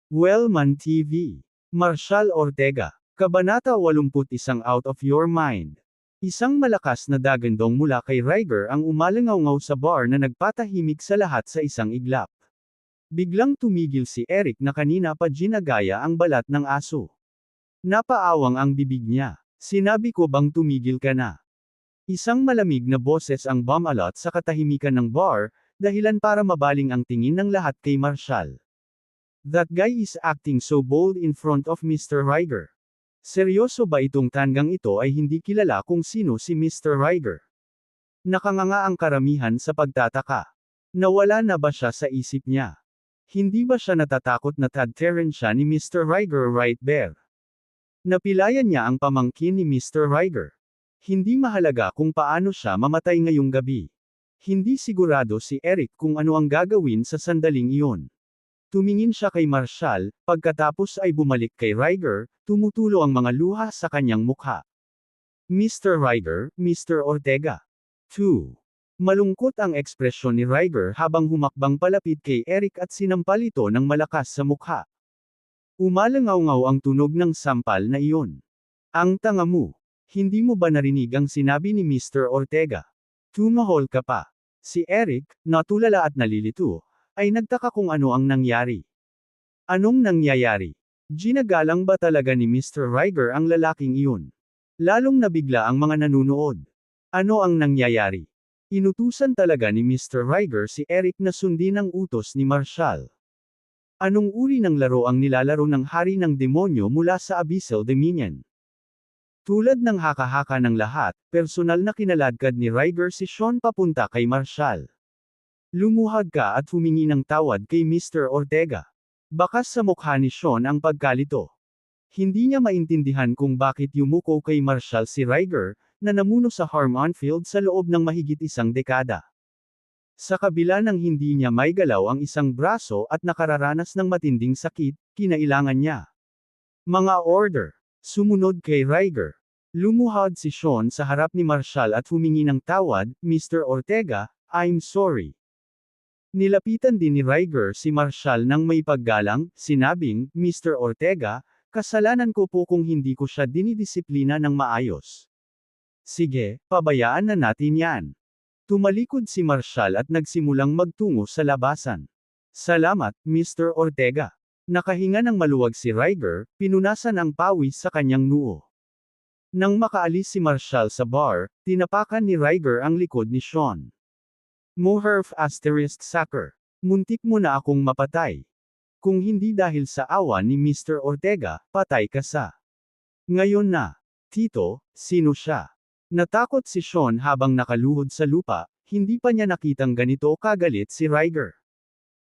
Wellman TV. Marshal Ortega. Kabanata 81 Out of Your Mind. Isang malakas na dagandong mula kay Riger ang umalangaw sa bar na nagpatahimik sa lahat sa isang iglap. Biglang tumigil si Eric na kanina pa ginagaya ang balat ng aso. Napaawang ang bibig niya. Sinabi ko bang tumigil ka na? Isang malamig na boses ang bumalot sa katahimikan ng bar, dahilan para mabaling ang tingin ng lahat kay Marshal. That guy is acting so bold in front of Mr. Riger. Seryoso ba itong tanggang ito ay hindi kilala kung sino si Mr. Riger? Nakanganga ang karamihan sa pagtataka. Nawala na ba siya sa isip niya? Hindi ba siya natatakot na tadterin siya ni Mr. Riger right there? Napilayan niya ang pamangkin ni Mr. Riger. Hindi mahalaga kung paano siya mamatay ngayong gabi. Hindi sigurado si Eric kung ano ang gagawin sa sandaling iyon. Tumingin siya kay Marshal, pagkatapos ay bumalik kay Riger, tumutulo ang mga luha sa kanyang mukha. Mr. Riger, Mr. Ortega. 2. Malungkot ang ekspresyon ni Riger habang humakbang palapit kay Eric at sinampal ito ng malakas sa mukha. Umalangaw ang tunog ng sampal na iyon. Ang tanga mo. Hindi mo ba narinig ang sinabi ni Mr. Ortega? Tumahol ka pa. Si Eric, natulala at nalilito, ay nagtaka kung ano ang nangyari. Anong nangyayari? Ginagalang ba talaga ni Mr. Riger ang lalaking iyon? Lalong nabigla ang mga nanunood. Ano ang nangyayari? Inutusan talaga ni Mr. Riger si Eric na sundin ang utos ni Marshal. Anong uri ng laro ang nilalaro ng hari ng demonyo mula sa Abyssal Dominion? Tulad ng haka-haka ng lahat, personal na kinaladkad ni Riger si Sean papunta kay Marshal. Lumuhad ka at humingi ng tawad kay Mr. Ortega. Bakas sa mukha ni Sean ang pagkalito. Hindi niya maintindihan kung bakit yumuko kay Marshal si Riger, na namuno sa Harmonfield sa loob ng mahigit isang dekada. Sa kabila ng hindi niya maigalaw ang isang braso at nakararanas ng matinding sakit, kinailangan niya mga order. Sumunod kay Riger. Lumuhad si Sean sa harap ni Marshal at humingi ng tawad, Mr. Ortega, I'm sorry. Nilapitan din ni Riger si Marshal ng may paggalang, sinabing, Mr. Ortega, kasalanan ko po kung hindi ko siya dinidisiplina ng maayos. Sige, pabayaan na natin yan. Tumalikod si Marshal at nagsimulang magtungo sa labasan. Salamat, Mr. Ortega. Nakahinga ng maluwag si Riger, pinunasan ang pawis sa kanyang noo. Nang makaalis si Marshal sa bar, tinapakan ni Riger ang likod ni Sean. Moherf *Sacker. Muntik mo na akong mapatay. Kung hindi dahil sa awa ni Mr. Ortega, patay ka sa. Ngayon na. Tito, sino siya? Natakot si Sean habang nakaluhod sa lupa, hindi pa niya nakitang ganito kagalit si Riger.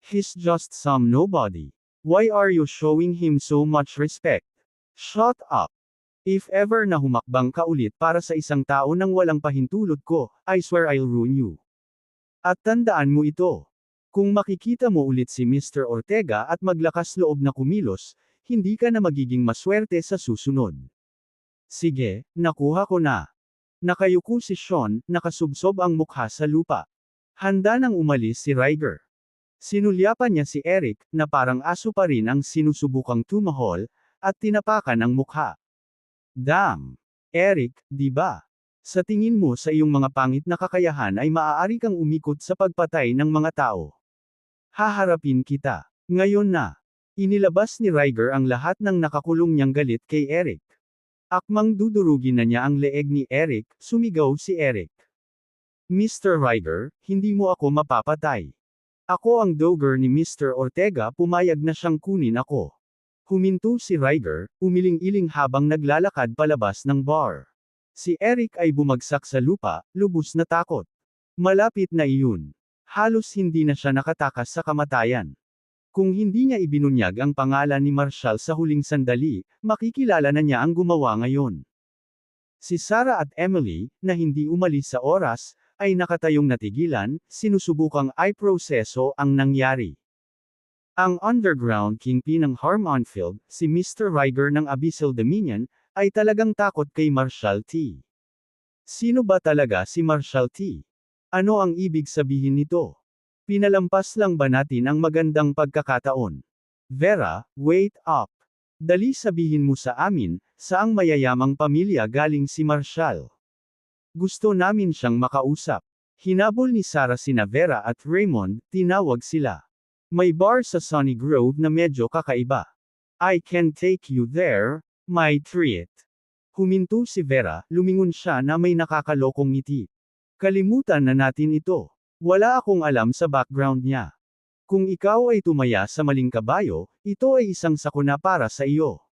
He's just some nobody. Why are you showing him so much respect? Shut up. If ever na humakbang ka ulit para sa isang tao nang walang pahintulot ko, I swear I'll ruin you. At tandaan mo ito. Kung makikita mo ulit si Mr. Ortega at maglakas loob na kumilos, hindi ka na magiging maswerte sa susunod. Sige, nakuha ko na. Nakayuko si Sean, nakasubsob ang mukha sa lupa. Handa nang umalis si Riger. Sinulyapan niya si Eric, na parang aso pa rin ang sinusubukang tumahol, at tinapakan ang mukha. Damn! Eric, di ba? Sa tingin mo sa iyong mga pangit na kakayahan ay maaari kang umikot sa pagpatay ng mga tao. Haharapin kita. Ngayon na. Inilabas ni Riger ang lahat ng nakakulong niyang galit kay Eric. Akmang dudurugin na niya ang leeg ni Eric, sumigaw si Eric. Mr. Riger, hindi mo ako mapapatay. Ako ang dogger ni Mr. Ortega, pumayag na siyang kunin ako. Huminto si Riger, umiling-iling habang naglalakad palabas ng bar. Si Eric ay bumagsak sa lupa, lubos na takot. Malapit na iyon. Halos hindi na siya nakatakas sa kamatayan. Kung hindi niya ibinunyag ang pangalan ni Marshal sa huling sandali, makikilala na niya ang gumawa ngayon. Si Sarah at Emily, na hindi umalis sa oras, ay nakatayong natigilan, sinusubukang iproseso ang nangyari. Ang underground kingpin ng Harmonfield, si Mr. Riger ng Abyssal Dominion, ay talagang takot kay Marshal T. Sino ba talaga si Marshal T? Ano ang ibig sabihin nito? Pinalampas lang ba natin ang magandang pagkakataon? Vera, wait up. Dali sabihin mo sa amin, saang mayayamang pamilya galing si Marshall. Gusto namin siyang makausap. Hinabol ni Sarah sina Vera at Raymond, tinawag sila. May bar sa Sunny Grove na medyo kakaiba. I can take you there, my treat. Huminto si Vera, lumingon siya na may nakakalokong ngiti. Kalimutan na natin ito. Wala akong alam sa background niya. Kung ikaw ay tumaya sa maling kabayo, ito ay isang sakuna para sa iyo.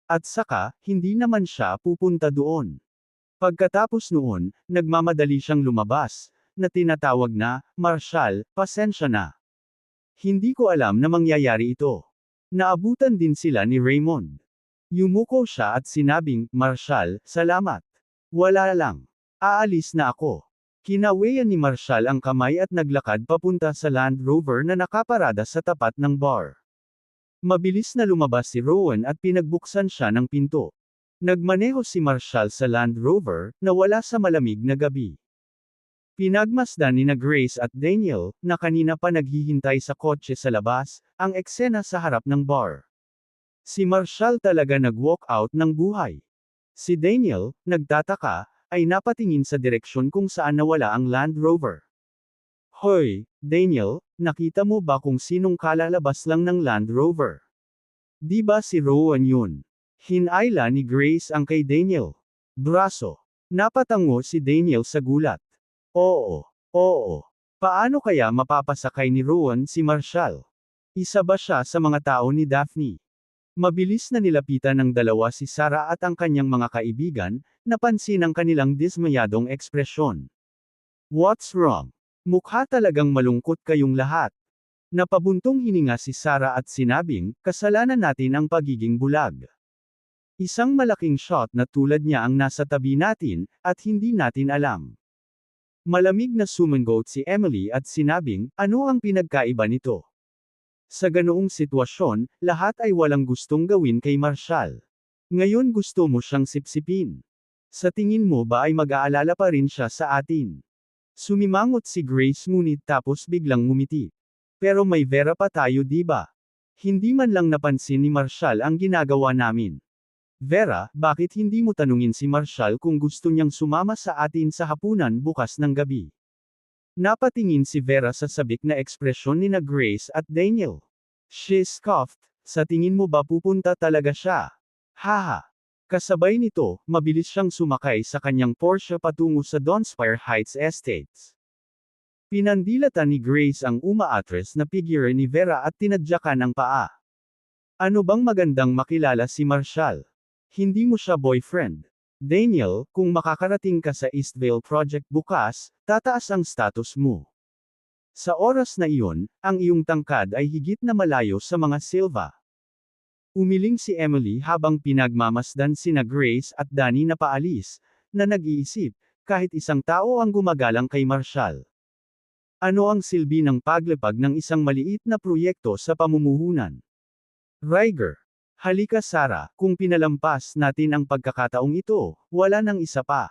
At saka, hindi naman siya pupunta doon. Pagkatapos noon, nagmamadali siyang lumabas, na tinatawag na, Marshall, pasensya na. Hindi ko alam na mangyayari ito. Naabutan din sila ni Raymond. Yumuko siya at sinabing, Marshall, salamat. Wala lang. Aalis na ako. Kinawayan ni Marshall ang kamay at naglakad papunta sa Land Rover na nakaparada sa tapat ng bar. Mabilis na lumabas si Rowan at pinagbuksan siya ng pinto. Nagmaneho si Marshall sa Land Rover, na wala sa malamig na gabi. Pinagmasdan ni Grace at Daniel, na kanina pa naghihintay sa kotse sa labas, ang eksena sa harap ng bar. Si Marshall talaga nag-walk out ng buhay. Si Daniel, nagtataka, ay napatingin sa direksyon kung saan nawala ang Land Rover. Hoy, Daniel, nakita mo ba kung sinong kalalabas lang ng Land Rover? Di ba si Rowan yun? Hinayla ni Grace ang kay Daniel. Braso. Napatango si Daniel sa gulat. Oo. Paano kaya mapapasakay ni Rowan si Marshall? Isa ba siya sa mga tao ni Daphne? Mabilis na nilapitan ng dalawa si Sarah at ang kanyang mga kaibigan, napansin ang kanilang dismayadong ekspresyon. What's wrong? Mukha talagang malungkot kayong lahat. Napabuntong hininga si Sarah at sinabing, kasalanan natin ang pagiging bulag. Isang malaking shot na tulad niya ang nasa tabi natin, at hindi natin alam. Malamig na sumangot si Emily at sinabing, ano ang pinagkaiba nito? Sa ganoong sitwasyon, lahat ay walang gustong gawin kay Marshall. Ngayon gusto mo siyang sipsipin. Sa tingin mo ba ay mag-aalala pa rin siya sa atin? Sumimangot si Grace ngunit tapos biglang ngumiti. Pero may Vera pa tayo di ba? Hindi man lang napansin ni Marshall ang ginagawa namin. Vera, bakit hindi mo tanungin si Marshall kung gusto niyang sumama sa atin sa hapunan bukas ng gabi? Napatingin si Vera sa sabik na ekspresyon ni Grace at Daniel. She scoffed, sa tingin mo ba pupunta talaga siya? Haha. Kasabay nito, mabilis siyang sumakay sa kanyang Porsche patungo sa Donspire Heights Estates. Pinandilatan ni Grace ang umaatres na figure ni Vera at tinadyakan ang paa. Ano bang magandang makilala si Marshall? Hindi mo siya boyfriend. Daniel, kung makakarating ka sa Eastvale Project bukas, tataas ang status mo. Sa oras na iyon, ang iyong tangkad ay higit na malayo sa mga Silva. Umiling si Emily habang pinagmamasdan sina Grace at Danny na paalis, na nag-iisip, kahit isang tao ang gumagalang kay Marshall. Ano ang silbi ng paglipag ng isang maliit na proyekto sa pamumuhunan? Riger. Halika Sarah, kung pinalampas natin ang pagkakataong ito, wala nang isa pa.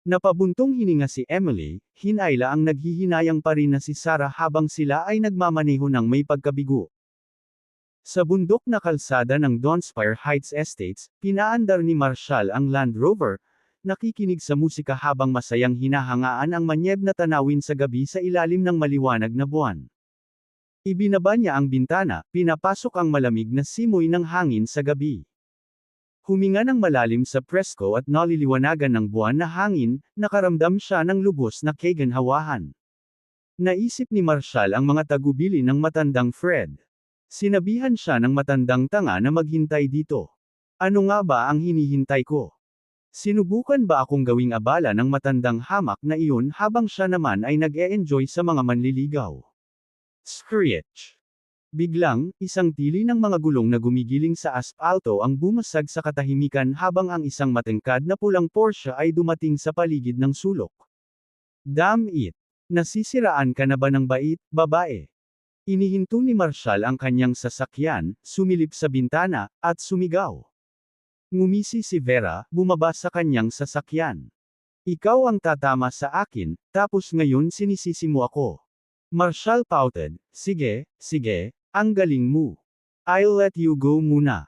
Napabuntong hininga si Emily, hinayla ang naghihinayang pa rin na si Sarah habang sila ay nagmamaneho ng may pagkabigo. Sa bundok na kalsada ng Donspire Heights Estates, pinaandar ni Marshall ang Land Rover, nakikinig sa musika habang masayang hinahangaan ang manyeb na tanawin sa gabi sa ilalim ng maliwanag na buwan. Ibinaba niya ang bintana, pinapasok ang malamig na simoy ng hangin sa gabi. Huminga ng malalim sa presko at naliliwanagan ng buwan na hangin, nakaramdam siya ng lubos na kaginhawahan. Naisip ni Marshall ang mga tagubili ng matandang Fred. Sinabihan siya ng matandang tanga na maghintay dito. Ano nga ba ang hinihintay ko? Sinubukan ba akong gawing abala ng matandang hamak na iyon habang siya naman ay nag-e-enjoy sa mga manliligaw? Screech. Biglang, isang tili ng mga gulong na gumigiling sa aspalto ang bumasag sa katahimikan habang ang isang matangkad na pulang Porsche ay dumating sa paligid ng sulok. Damn it! Nasisiraan ka na ba ng bait, babae? Inihinto ni Marshall ang kanyang sasakyan, sumilip sa bintana, at sumigaw. Ngumisi si Vera, bumaba sa kanyang sasakyan. Ikaw ang tatama sa akin, tapos ngayon sinisisi mo ako. Marshall pouted, sige, ang galing mo. I'll let you go muna.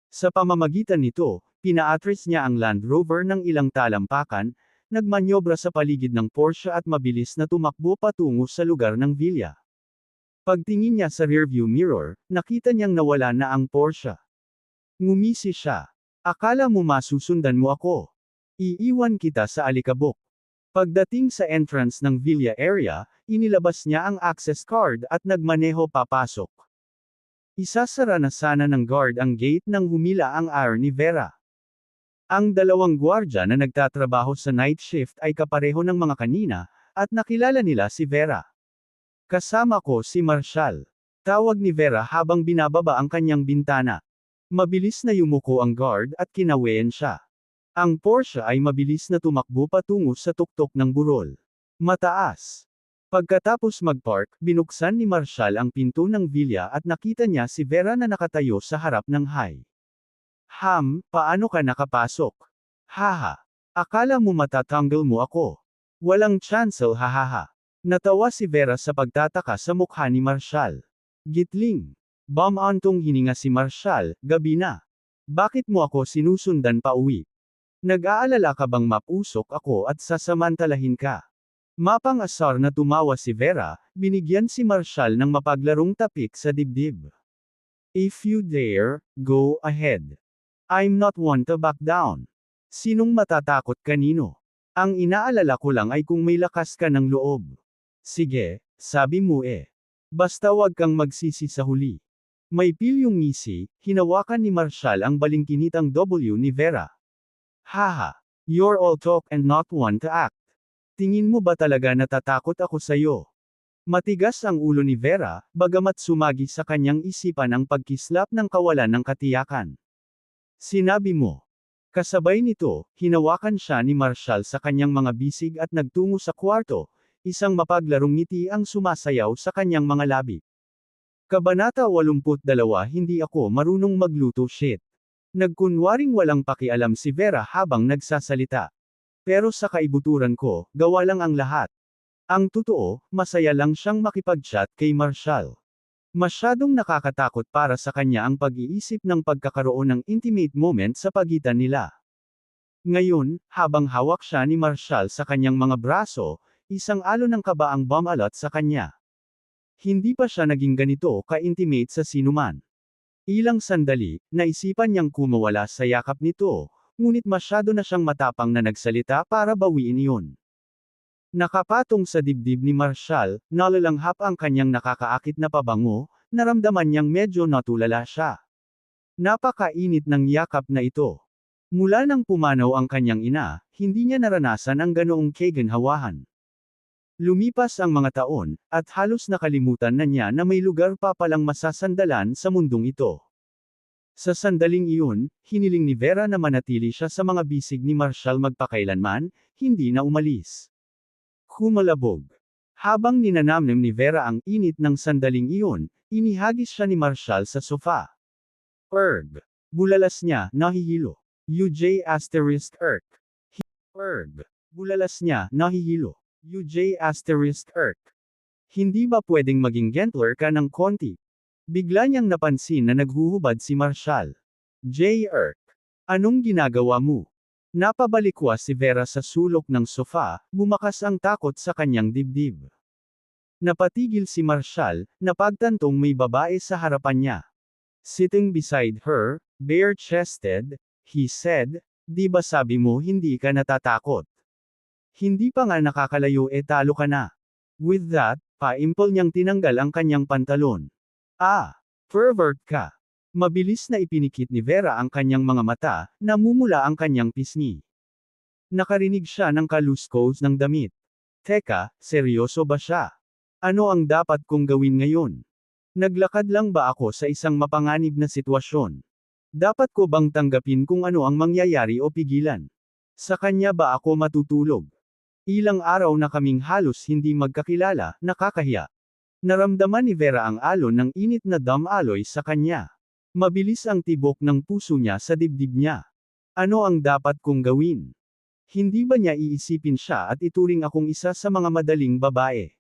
Sa pamamagitan nito, pinaatras niya ang Land Rover ng ilang talampakan, nagmanyobra sa paligid ng Porsche at mabilis na tumakbo patungo sa lugar ng Villa. Pagtingin niya sa rearview mirror, nakita niyang nawala na ang Porsche. Ngumisi siya. Akala mo masusundan mo ako. Iiwan kita sa alikabok. Pagdating sa entrance ng Villa area, inilabas niya ang access card at nagmaneho papasok. Isasara na sana ng guard ang gate nang humila ang ire ni Vera. Ang dalawang gwardya na nagtatrabaho sa night shift ay kapareho ng mga kanina, at nakilala nila si Vera. Kasama ko si Marshall. Tawag ni Vera habang binababa ang kanyang bintana. Mabilis na yumuko ang guard at kinawayan siya. Ang Porsche ay mabilis na tumakbo patungo sa tuktok ng burol. Mataas. Pagkatapos mag-park, binuksan ni Marshall ang pinto ng Villa at nakita niya si Vera na nakatayo sa harap ng hay. Paano ka nakapasok? Haha. Akala mo matatanggal mo ako. Walang chancel hahaha. Natawa si Vera sa pagtataka sa mukha ni Marshall. Gitling. Bumantong hininga si Marshall, gabi na. Bakit mo ako sinusundan pa uwi? Nag-aalala ka bang mapusok ako at sasamantalahin ka? Mapang-asar na tumawa si Vera, binigyan si Marshall ng mapaglarong tapik sa dibdib. If you dare, go ahead. I'm not one to back down. Sinong matatakot kanino? Ang inaalala ko lang ay kung may lakas ka ng loob. Sige, sabi mo eh. Basta wag kang magsisi sa huli. May pilyong ngisi, hinawakan ni Marshall ang balingkinitang W ni Vera. Haha. You're all talk and not one to act. Tingin mo ba talaga natatakot ako sa'yo? Matigas ang ulo ni Vera, bagamat sumagi sa kanyang isipan ang pagkislap ng kawalan ng katiyakan. Sinabi mo. Kasabay nito, hinawakan siya ni Marshall sa kanyang mga bisig at nagtungo sa kwarto, isang mapaglarong ngiti ang sumasayaw sa kanyang mga labi. Kabanata 82 Hindi ako marunong magluto shit. Nagkunwaring walang pakialam si Vera habang nagsasalita. Pero sa kaibuturan ko, gawa lang ang lahat. Ang totoo, masaya lang siyang makipag-chat kay Marshall. Masyadong nakakatakot para sa kanya ang pag-iisip ng pagkakaroon ng intimate moment sa pagitan nila. Ngayon, habang hawak siya ni Marshall sa kanyang mga braso, isang alon ng kaba ang bumalot sa kanya. Hindi pa siya naging ganito ka-intimate sa sinuman. Ilang sandali, naisipan niyang kumawala sa yakap nito, ngunit masyado na siyang matapang na nagsalita para bawiin iyon. Nakapatong sa dibdib ni Marshall, nalalanghap ang kanyang nakakaakit na pabango, naramdaman niyang medyo natulala siya. Napakainit ng yakap na ito. Mula nang pumanaw ang kanyang ina, hindi niya naranasan ang ganoong kaginhawahan. Lumipas ang mga taon, at halos nakalimutan na niya na may lugar pa palang masasandalan sa mundong ito. Sa sandaling iyon, hiniling ni Vera na manatili siya sa mga bisig ni Marshall magpakailanman, hindi na umalis. Humalabog. Habang ninanamnam ni Vera ang init ng sandaling iyon, inihagis siya ni Marshall sa sofa. Erg. Bulalas niya, nahihilo. UJ***. Erg. Bulalas niya, nahihilo. UJ***. Hindi ba pwedeng maging gentler ka ng konti? Bigla niyang napansin na naghuhubad si Marshall. J. Anong ginagawa mo? Napabalikwas si Vera sa sulok ng sofa, bumakas ang takot sa kanyang dibdib. Napatigil si Marshall, napagtantong may babae sa harapan niya. Sitting beside her, bare-chested, he said, "Di ba sabi mo hindi ka natatakot? Hindi pa nga nakakalayo talo ka na." With that, paimpol niyang tinanggal ang kanyang pantalon. Pervert ka. Mabilis na ipinikit ni Vera ang kanyang mga mata, namumula ang kanyang pisngi. Nakarinig siya ng kaluskos ng damit. Teka, seryoso ba siya? Ano ang dapat kong gawin ngayon? Naglakad lang ba ako sa isang mapanganib na sitwasyon? Dapat ko bang tanggapin kung ano ang mangyayari o pigilan? Sa kanya ba ako matutulog? Ilang araw na kaming halos hindi magkakilala, nakakahiya. Naramdaman ni Vera ang alon ng init na damaloy sa kanya. Mabilis ang tibok ng puso niya sa dibdib niya. Ano ang dapat kong gawin? Hindi ba niya iisipin siya at ituring akong isa sa mga madaling babae?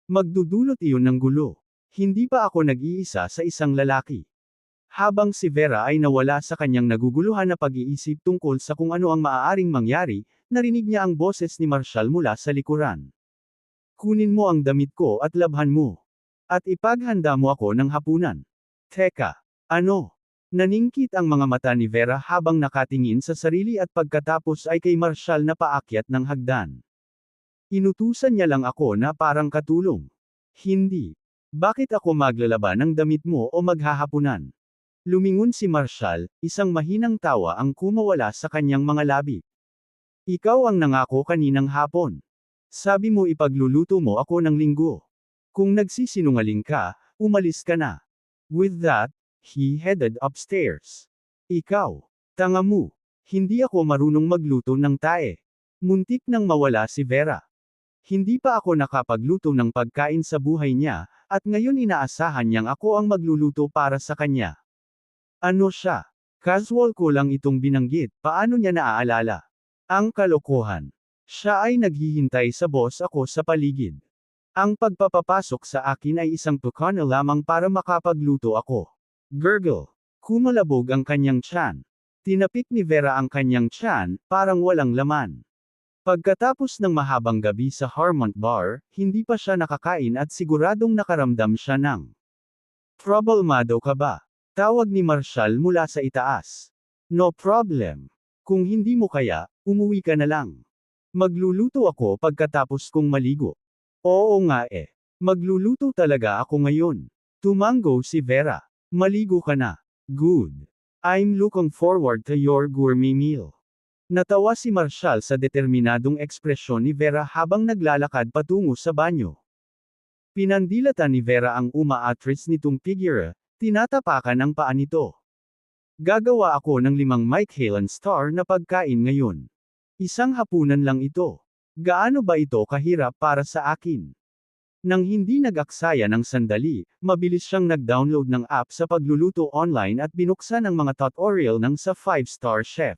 Magdudulot iyon ng gulo. Hindi pa ako nag-iisa sa isang lalaki. Habang si Vera ay nawala sa kanyang naguguluhan na pag-iisip tungkol sa kung ano ang maaaring mangyari, narinig niya ang boses ni Marshall mula sa likuran. Kunin mo ang damit ko at labhan mo. At ipaghanda mo ako ng hapunan. Teka, ano? Naningkit ang mga mata ni Vera habang nakatingin sa sarili at pagkatapos ay kay Marshall na paakyat ng hagdan. Inutusan niya lang ako na parang katulong. Hindi. Bakit ako maglalaba ng damit mo o maghahapunan? Lumingon si Marshall, isang mahinang tawa ang kumawala sa kanyang mga labi. Ikaw ang nangako kaninang hapon. Sabi mo ipagluluto mo ako ng linggo. Kung nagsisinungaling ka, umalis ka na. With that, he headed upstairs. Ikaw, tanga mo. Hindi ako marunong magluto ng tae. Muntik nang mawala si Vera. Hindi pa ako nakapagluto ng pagkain sa buhay niya, at ngayon inaasahan niyang ako ang magluluto para sa kanya. Ano siya? Casual ko lang itong binanggit, paano niya naaalala? Ang kalokohan. Siya ay naghihintay sa boss ako sa paligid. Ang pagpapapasok sa akin ay isang tukana lamang para makapagluto ako. Gurgle. Kumalabog ang kanyang tiyan. Tinapik ni Vera ang kanyang tiyan, parang walang laman. Pagkatapos ng mahabang gabi sa Harmont Bar, hindi pa siya nakakain at siguradong nakaramdam siya ng problemado ka ba? Tawag ni Marshall mula sa itaas. No problem. Kung hindi mo kaya, umuwi ka na lang. Magluluto ako pagkatapos kong maligo. Oo nga eh. Magluluto talaga ako ngayon. Tumango si Vera. Maligo ka na. Good. I'm looking forward to your gourmet meal. Natawa si Marshall sa determinadong ekspresyon ni Vera habang naglalakad patungo sa banyo. Pinandilatan ni Vera ang umaatras nitong figure, tinatapakan ang paa nito. Gagawa ako ng 5 Michelin star na pagkain ngayon. Isang hapunan lang ito. Gaano ba ito kahirap para sa akin? Nang hindi nag-aksaya ng sandali, mabilis siyang nag-download ng app sa pagluluto online at binuksan ang mga tutorial ng sa 5-star chef.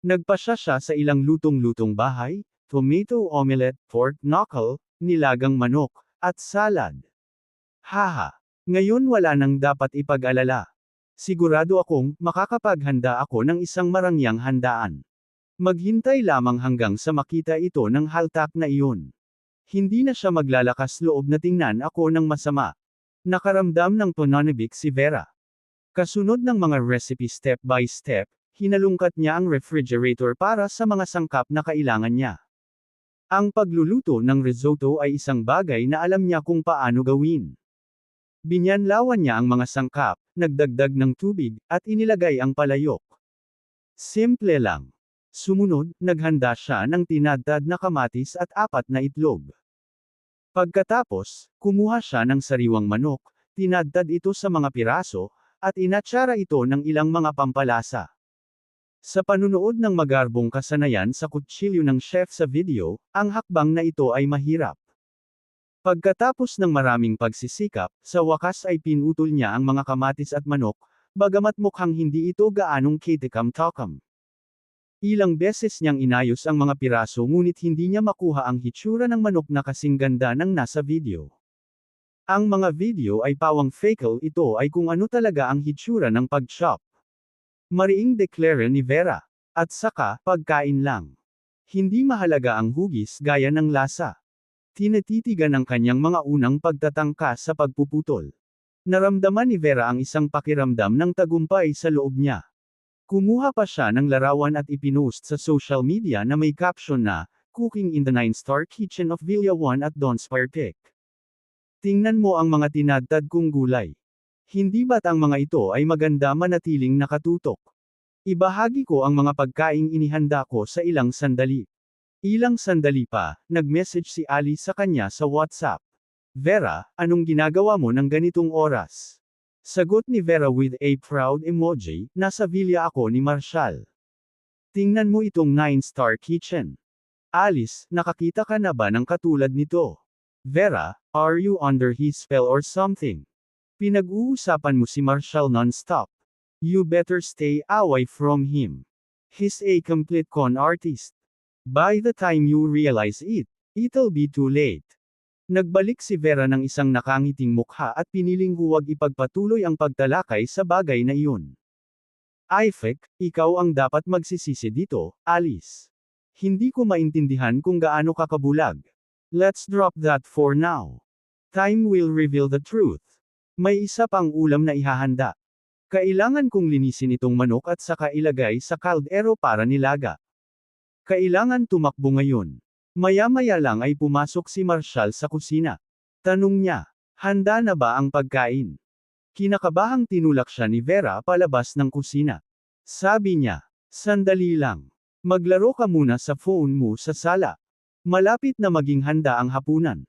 Nagpasya siya sa ilang lutong-lutong bahay, tomato omelette, pork knuckle, nilagang manok, at salad. Haha! Ngayon wala nang dapat ipag-alala. Sigurado akong makakapaghanda ako ng isang marangyang handaan. Maghintay lamang hanggang sa makita ito ng haltak na iyon. Hindi na siya maglalakas loob na tingnan ako ng masama. Nakaramdam ng pananabik si Vera. Kasunod ng mga recipe step by step, hinalungkat niya ang refrigerator para sa mga sangkap na kailangan niya. Ang pagluluto ng risotto ay isang bagay na alam niya kung paano gawin. Binyanlawan niya ang mga sangkap, nagdagdag ng tubig, at inilagay ang palayok. Simple lang. Sumunod, naghanda siya ng tinadtad na kamatis at 4 na itlog. Pagkatapos, kumuha siya ng sariwang manok, tinadtad ito sa mga piraso, at inatsara ito ng ilang mga pampalasa. Sa panunood ng magarbong kasanayan sa kutsilyo ng chef sa video, ang hakbang na ito ay mahirap. Pagkatapos ng maraming pagsisikap, sa wakas ay pinutol niya ang mga kamatis at manok, bagamat mukhang hindi ito gaanong kitikam-takam. Ilang beses niyang inayos ang mga piraso ngunit hindi niya makuha ang hitsura ng manok na kasing ganda ng nasa video. Ang mga video ay pawang fake, ito ay kung ano talaga ang hitsura ng pag-chop. Mariing deklara ni Vera. At saka, pagkain lang. Hindi mahalaga ang hugis gaya ng lasa. Tinatitigan ang kanyang mga unang pagtatangka sa pagpuputol. Naramdaman ni Vera ang isang pakiramdam ng tagumpay sa loob niya. Kumuha pa siya ng larawan at ipinost sa social media na may caption na, Cooking in the 9-star kitchen of Villa 1 at Donspire Tech. Tingnan mo ang mga tinadtad kong gulay. Hindi ba't ang mga ito ay maganda manatiling nakatutok? Ibahagi ko ang mga pagkaing inihanda ko sa ilang sandali. Ilang sandali pa, nag-message si Ali sa kanya sa WhatsApp. Vera, anong ginagawa mo ng ganitong oras? Sagot ni Vera with a proud emoji, nasa villa ako ni Marshall. Tingnan mo itong 9-star kitchen. Alice, nakakita ka na ba ng katulad nito? Vera, are you under his spell or something? Pinag-uusapan mo si Marshall non-stop. You better stay away from him. He's a complete con artist. By the time you realize it, it'll be too late. Nagbalik si Vera ng isang nakangiting mukha at piniling huwag ipagpatuloy ang pagtalakay sa bagay na iyon. Ifek, ikaw ang dapat magsisisi dito, Alice. Hindi ko maintindihan kung gaano ka kabulag. Let's drop that for now. Time will reveal the truth. May isa pang ulam na ihahanda. Kailangan kong linisin itong manok at saka ilagay sa kaldero para nilaga. Kailangan tumakbo ngayon. Maya-maya lang ay pumasok si Marshall sa kusina. Tanong niya, handa na ba ang pagkain? Kinakabahang tinulak siya ni Vera palabas ng kusina. Sabi niya, sandali lang. Maglaro ka muna sa phone mo sa sala. Malapit na maging handa ang hapunan.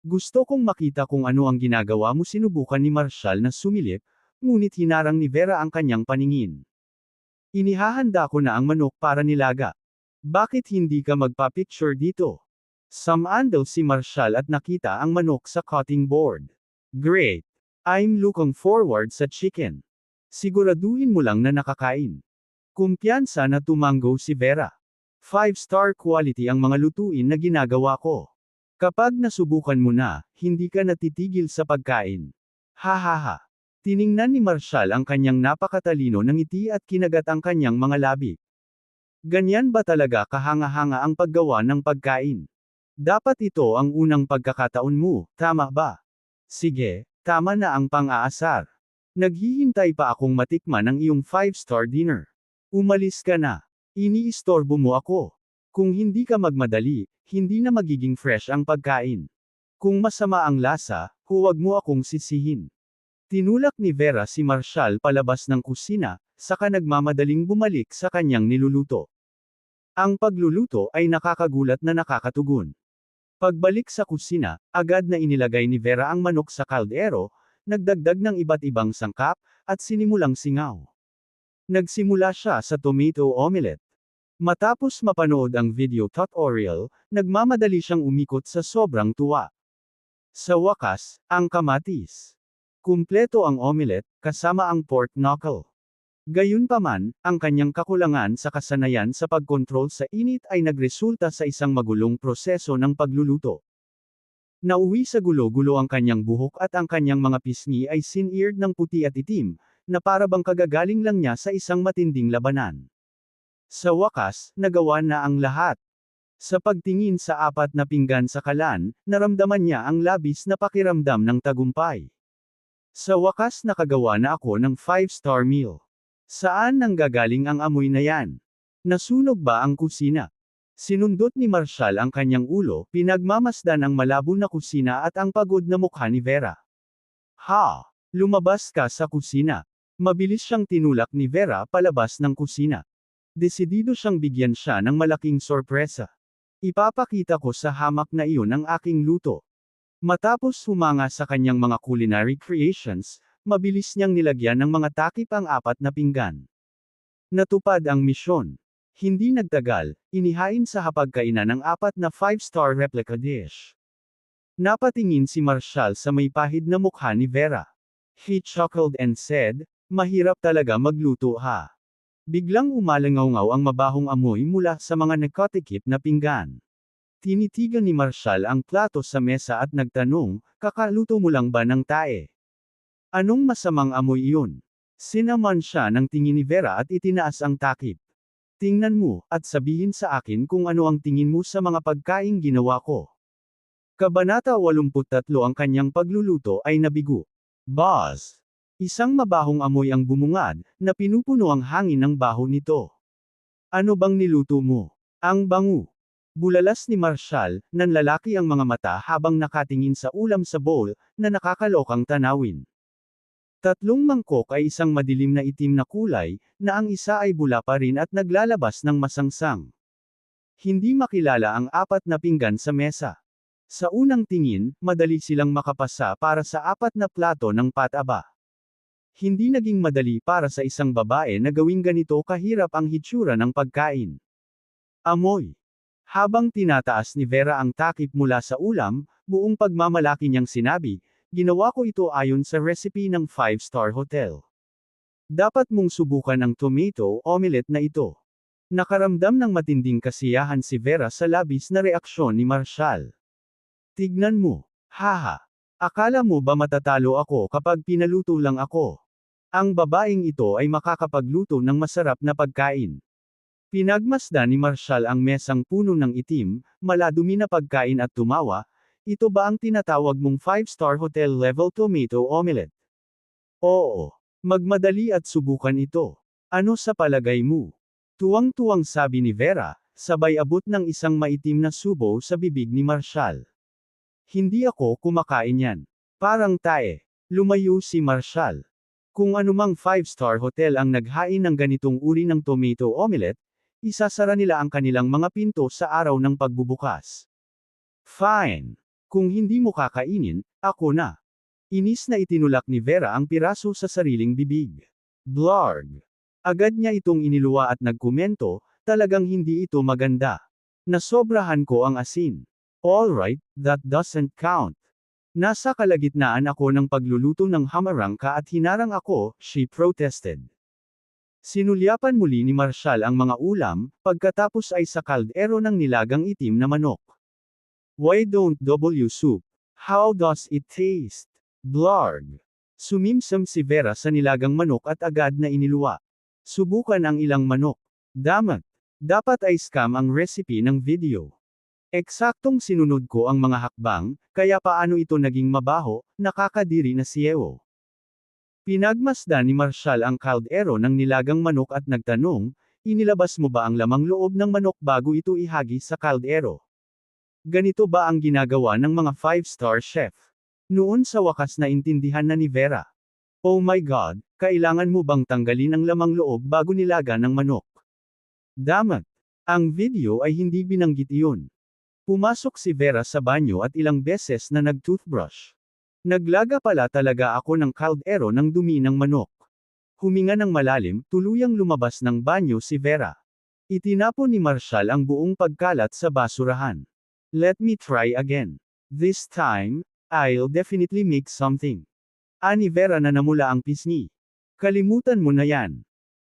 Gusto kong makita kung ano ang ginagawa mo. Sinubukan ni Marshall na sumilip, ngunit hinarang ni Vera ang kanyang paningin. Inihahanda ko na ang manok para nilaga. Bakit hindi ka magpa-picture dito? Sumandal si Marshall at nakita ang manok sa cutting board. Great! I'm looking forward sa chicken. Siguraduhin mo lang na nakakain. Kumpiyansa na tumanggo si Vera. 5-star quality ang mga lutuin na ginagawa ko. Kapag nasubukan mo na, hindi ka natitigil sa pagkain. Hahaha. Tiningnan ni Marshall ang kanyang napakatalino ng ngiti at kinagat ang kanyang mga labi. Ganyan ba talaga kahanga-hanga ang paggawa ng pagkain? Dapat ito ang unang pagkakataon mo, tama ba? Sige, tama na ang pang-aasar. Naghihintay pa akong matikman ang iyong 5-star dinner. Umalis ka na. Iniistorbo mo ako. Kung hindi ka magmadali, hindi na magiging fresh ang pagkain. Kung masama ang lasa, huwag mo akong sisihin. Tinulak ni Vera si Marshall palabas ng kusina, saka nagmamadaling bumalik sa kanyang niluluto. Ang pagluluto ay nakakagulat na nakakatugon. Pagbalik sa kusina, agad na inilagay ni Vera ang manok sa kaldero, nagdagdag ng iba't ibang sangkap, at sinimulang singaw. Nagsimula siya sa tomato omelette. Matapos mapanood ang video tutorial, nagmamadali siyang umikot sa sobrang tuwa. Sa wakas, ang kamatis. Kumpleto ang omelette, kasama ang pork knuckle. Gayunpaman, ang kanyang kakulangan sa kasanayan sa pagkontrol sa init ay nagresulta sa isang magulong proseso ng pagluluto. Nauwi sa gulo-gulo ang kanyang buhok at ang kanyang mga pisngi ay sin-eared ng puti at itim, na parabang kagagaling lang niya sa isang matinding labanan. Sa wakas, nagawa na ang lahat. Sa pagtingin sa 4 na pinggan sa kalan, naramdaman niya ang labis na pakiramdam ng tagumpay. Sa wakas nakagawa na ako ng 5-star meal. Saan nanggagaling ang amoy na yan? Nasunog ba ang kusina? Sinundot ni Marshall ang kanyang ulo, pinagmamasdan ang malabo na kusina at ang pagod na mukha ni Vera. Ha! Lumabas ka sa kusina. Mabilis siyang tinulak ni Vera palabas ng kusina. Desidido siyang bigyan siya ng malaking sorpresa. Ipapakita ko sa hamak na iyon ang aking luto. Matapos humanga sa kanyang mga culinary creations, mabilis niyang nilagyan ng mga takip ang 4 na pinggan. Natupad ang misyon. Hindi nagtagal, inihain sa hapagkainan ang 4 na 5-star replica dish. Napatingin si Marshall sa may pahid na mukha ni Vera. He chuckled and said, mahirap talaga magluto ha. Biglang umalangaw-ngaw ang mabahong amoy mula sa mga nakatikip na pinggan. Tinitigan ni Marshall ang plato sa mesa at nagtanong, kakaluto mo lang ba ng tae? Anong masamang amoy iyon? Sinaman siya ng tingin ni Vera at itinaas ang takip. Tingnan mo, at sabihin sa akin kung ano ang tingin mo sa mga pagkaing ginawa ko. Kabanata 83 ang kanyang pagluluto ay nabigo. Buzz! Isang mabahong amoy ang bumungad, na pinupuno ang hangin ng baho nito. Ano bang niluto mo? Ang bango. Bulalas ni Marshall, nanlalaki ang mga mata habang nakatingin sa ulam sa bowl, na nakakalokang tanawin. 3 mangkok ay isang madilim na itim na kulay, na ang isa ay bula pa rin at naglalabas ng masangsang. Hindi makilala ang 4 na pinggan sa mesa. Sa unang tingin, madali silang makapasa para sa 4 na plato ng pataba. Hindi naging madali para sa isang babae na gawing ganito kahirap ang hitsura ng pagkain. Amoy. Habang tinataas ni Vera ang takip mula sa ulam, buong pagmamalaki niyang sinabi, ginawa ko ito ayon sa recipe ng 5-star hotel. Dapat mong subukan ang tomato omelette na ito. Nakaramdam ng matinding kasiyahan si Vera sa labis na reaksyon ni Marshall. Tignan mo. Haha. Akala mo ba matatalo ako kapag pinaluto lang ako? Ang babaeng ito ay makakapagluto ng masarap na pagkain. Pinagmasdan ni Marshall ang mesang puno ng itim, maladumi na pagkain at tumawa. Ito ba ang tinatawag mong 5-star hotel level tomato omelette? Oo. Magmadali at subukan ito. Ano sa palagay mo? Tuwang-tuwang sabi ni Vera, sabay abot ng isang maitim na subo sa bibig ni Marshall. Hindi ako kumakain yan. Parang tae. Lumayo si Marshall. Kung anumang 5-star hotel ang naghain ng ganitong uri ng tomato omelette, isasara nila ang kanilang mga pinto sa araw ng pagbubukas. Fine. Kung hindi mo kakainin, ako na. Inis na itinulak ni Vera ang piraso sa sariling bibig. Blarg. Agad niya itong iniluwa at nagkomento, talagang hindi ito maganda. Nasobrahan ko ang asin. Alright, that doesn't count. Nasa kalagitnaan ako ng pagluluto ng hamarangka at hinarang ako, she protested. Sinulyapan muli ni Marshall ang mga ulam, pagkatapos ay sa kaldero ng nilagang itim na manok. Why don't W soup? How does it taste? Blarg. Sumimsam si Vera sa nilagang manok at agad na iniluwa. Subukan ang ilang manok. Damat. Dapat ay scam ang recipe ng video. Eksaktong sinunod ko ang mga hakbang, kaya paano ito naging mabaho, nakakadiri na siyewo. Pinagmasdan ni Marshall ang kaldero ng nilagang manok at nagtanong, inilabas mo ba ang lamang loob ng manok bago ito ihagi sa kaldero? Ganito ba ang ginagawa ng mga 5-star chef? Noon sa wakas na intindihan na ni Vera. Oh my God, kailangan mo bang tanggalin ang lamang loob bago nilaga ng manok? Damat. Ang video ay hindi binanggit iyon. Pumasok si Vera sa banyo at ilang beses na nag-toothbrush. Naglaga pala talaga ako ng kaldero ng dumi ng manok. Huminga ng malalim, tuluyang lumabas ng banyo si Vera. Itinapon ni Marshall ang buong pagkalat sa basurahan. Let me try again. This time, I'll definitely make something. Ani Vera na namula ang pisngi. Kalimutan mo na yan.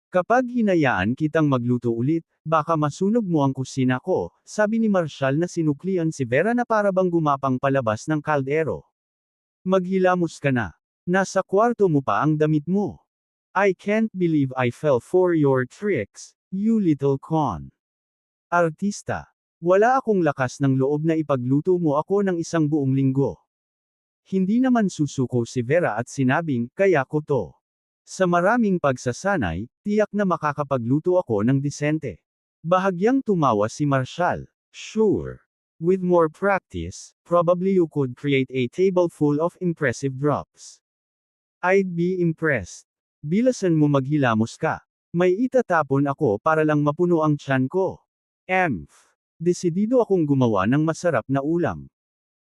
Kapag hinayaan kitang magluto ulit, baka masunog mo ang kusina ko, sabi ni Marshall na sinuklian si Vera na parabang gumapang palabas ng kaldero. Maghilamos ka na. Nasa kwarto mo pa ang damit mo. I can't believe I fell for your tricks, you little con. Artista. Wala akong lakas ng loob na ipagluto mo ako ng isang buong linggo. Hindi naman susuko si Vera at sinabing, kaya ko to. Sa maraming pagsasanay, tiyak na makakapagluto ako ng disente. Bahagyang tumawa si Marshall. Sure. With more practice, probably you could create a table full of impressive drops. I'd be impressed. Bilasan mo maghilamos ka. May itatapon ako para lang mapuno ang tiyan ko. Desidido akong gumawa ng masarap na ulam.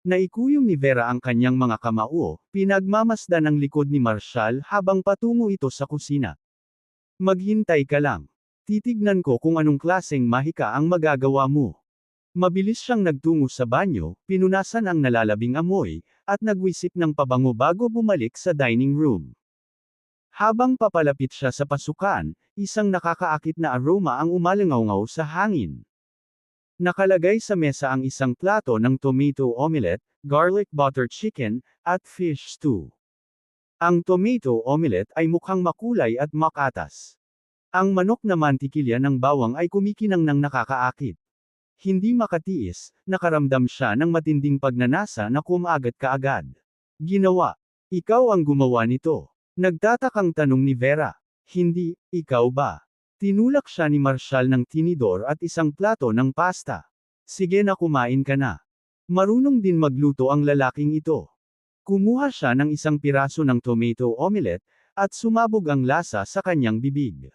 Naikuyom ni Vera ang kanyang mga kamao, pinagmamasdan ang likod ni Marshall habang patungo ito sa kusina. Maghintay ka lang. Titignan ko kung anong klaseng mahika ang magagawa mo. Mabilis siyang nagtungo sa banyo, pinunasan ang nalalabing amoy, at nagwisik ng pabango bago bumalik sa dining room. Habang papalapit siya sa pasukan, isang nakakaakit na aroma ang umalangaw-ngaw sa hangin. Nakalagay sa mesa ang isang plato ng tomato omelette, garlic butter chicken, at fish stew. Ang tomato omelette ay mukhang makulay at makatas. Ang manok na mantikilya ng bawang ay kumikinang ng nakakaakit. Hindi makatiis, nakaramdam siya ng matinding pagnanasa na kumagat kaagad. Ginawa. Ikaw ang gumawa nito. Nagtatakang tanong ni Vera. Hindi, ikaw ba? Tinulak siya ni Marshall ng tinidor at isang plato ng pasta. Sige na kumain ka na. Marunong din magluto ang lalaking ito. Kumuha siya ng isang piraso ng tomato omelette, at sumabog ang lasa sa kanyang bibig.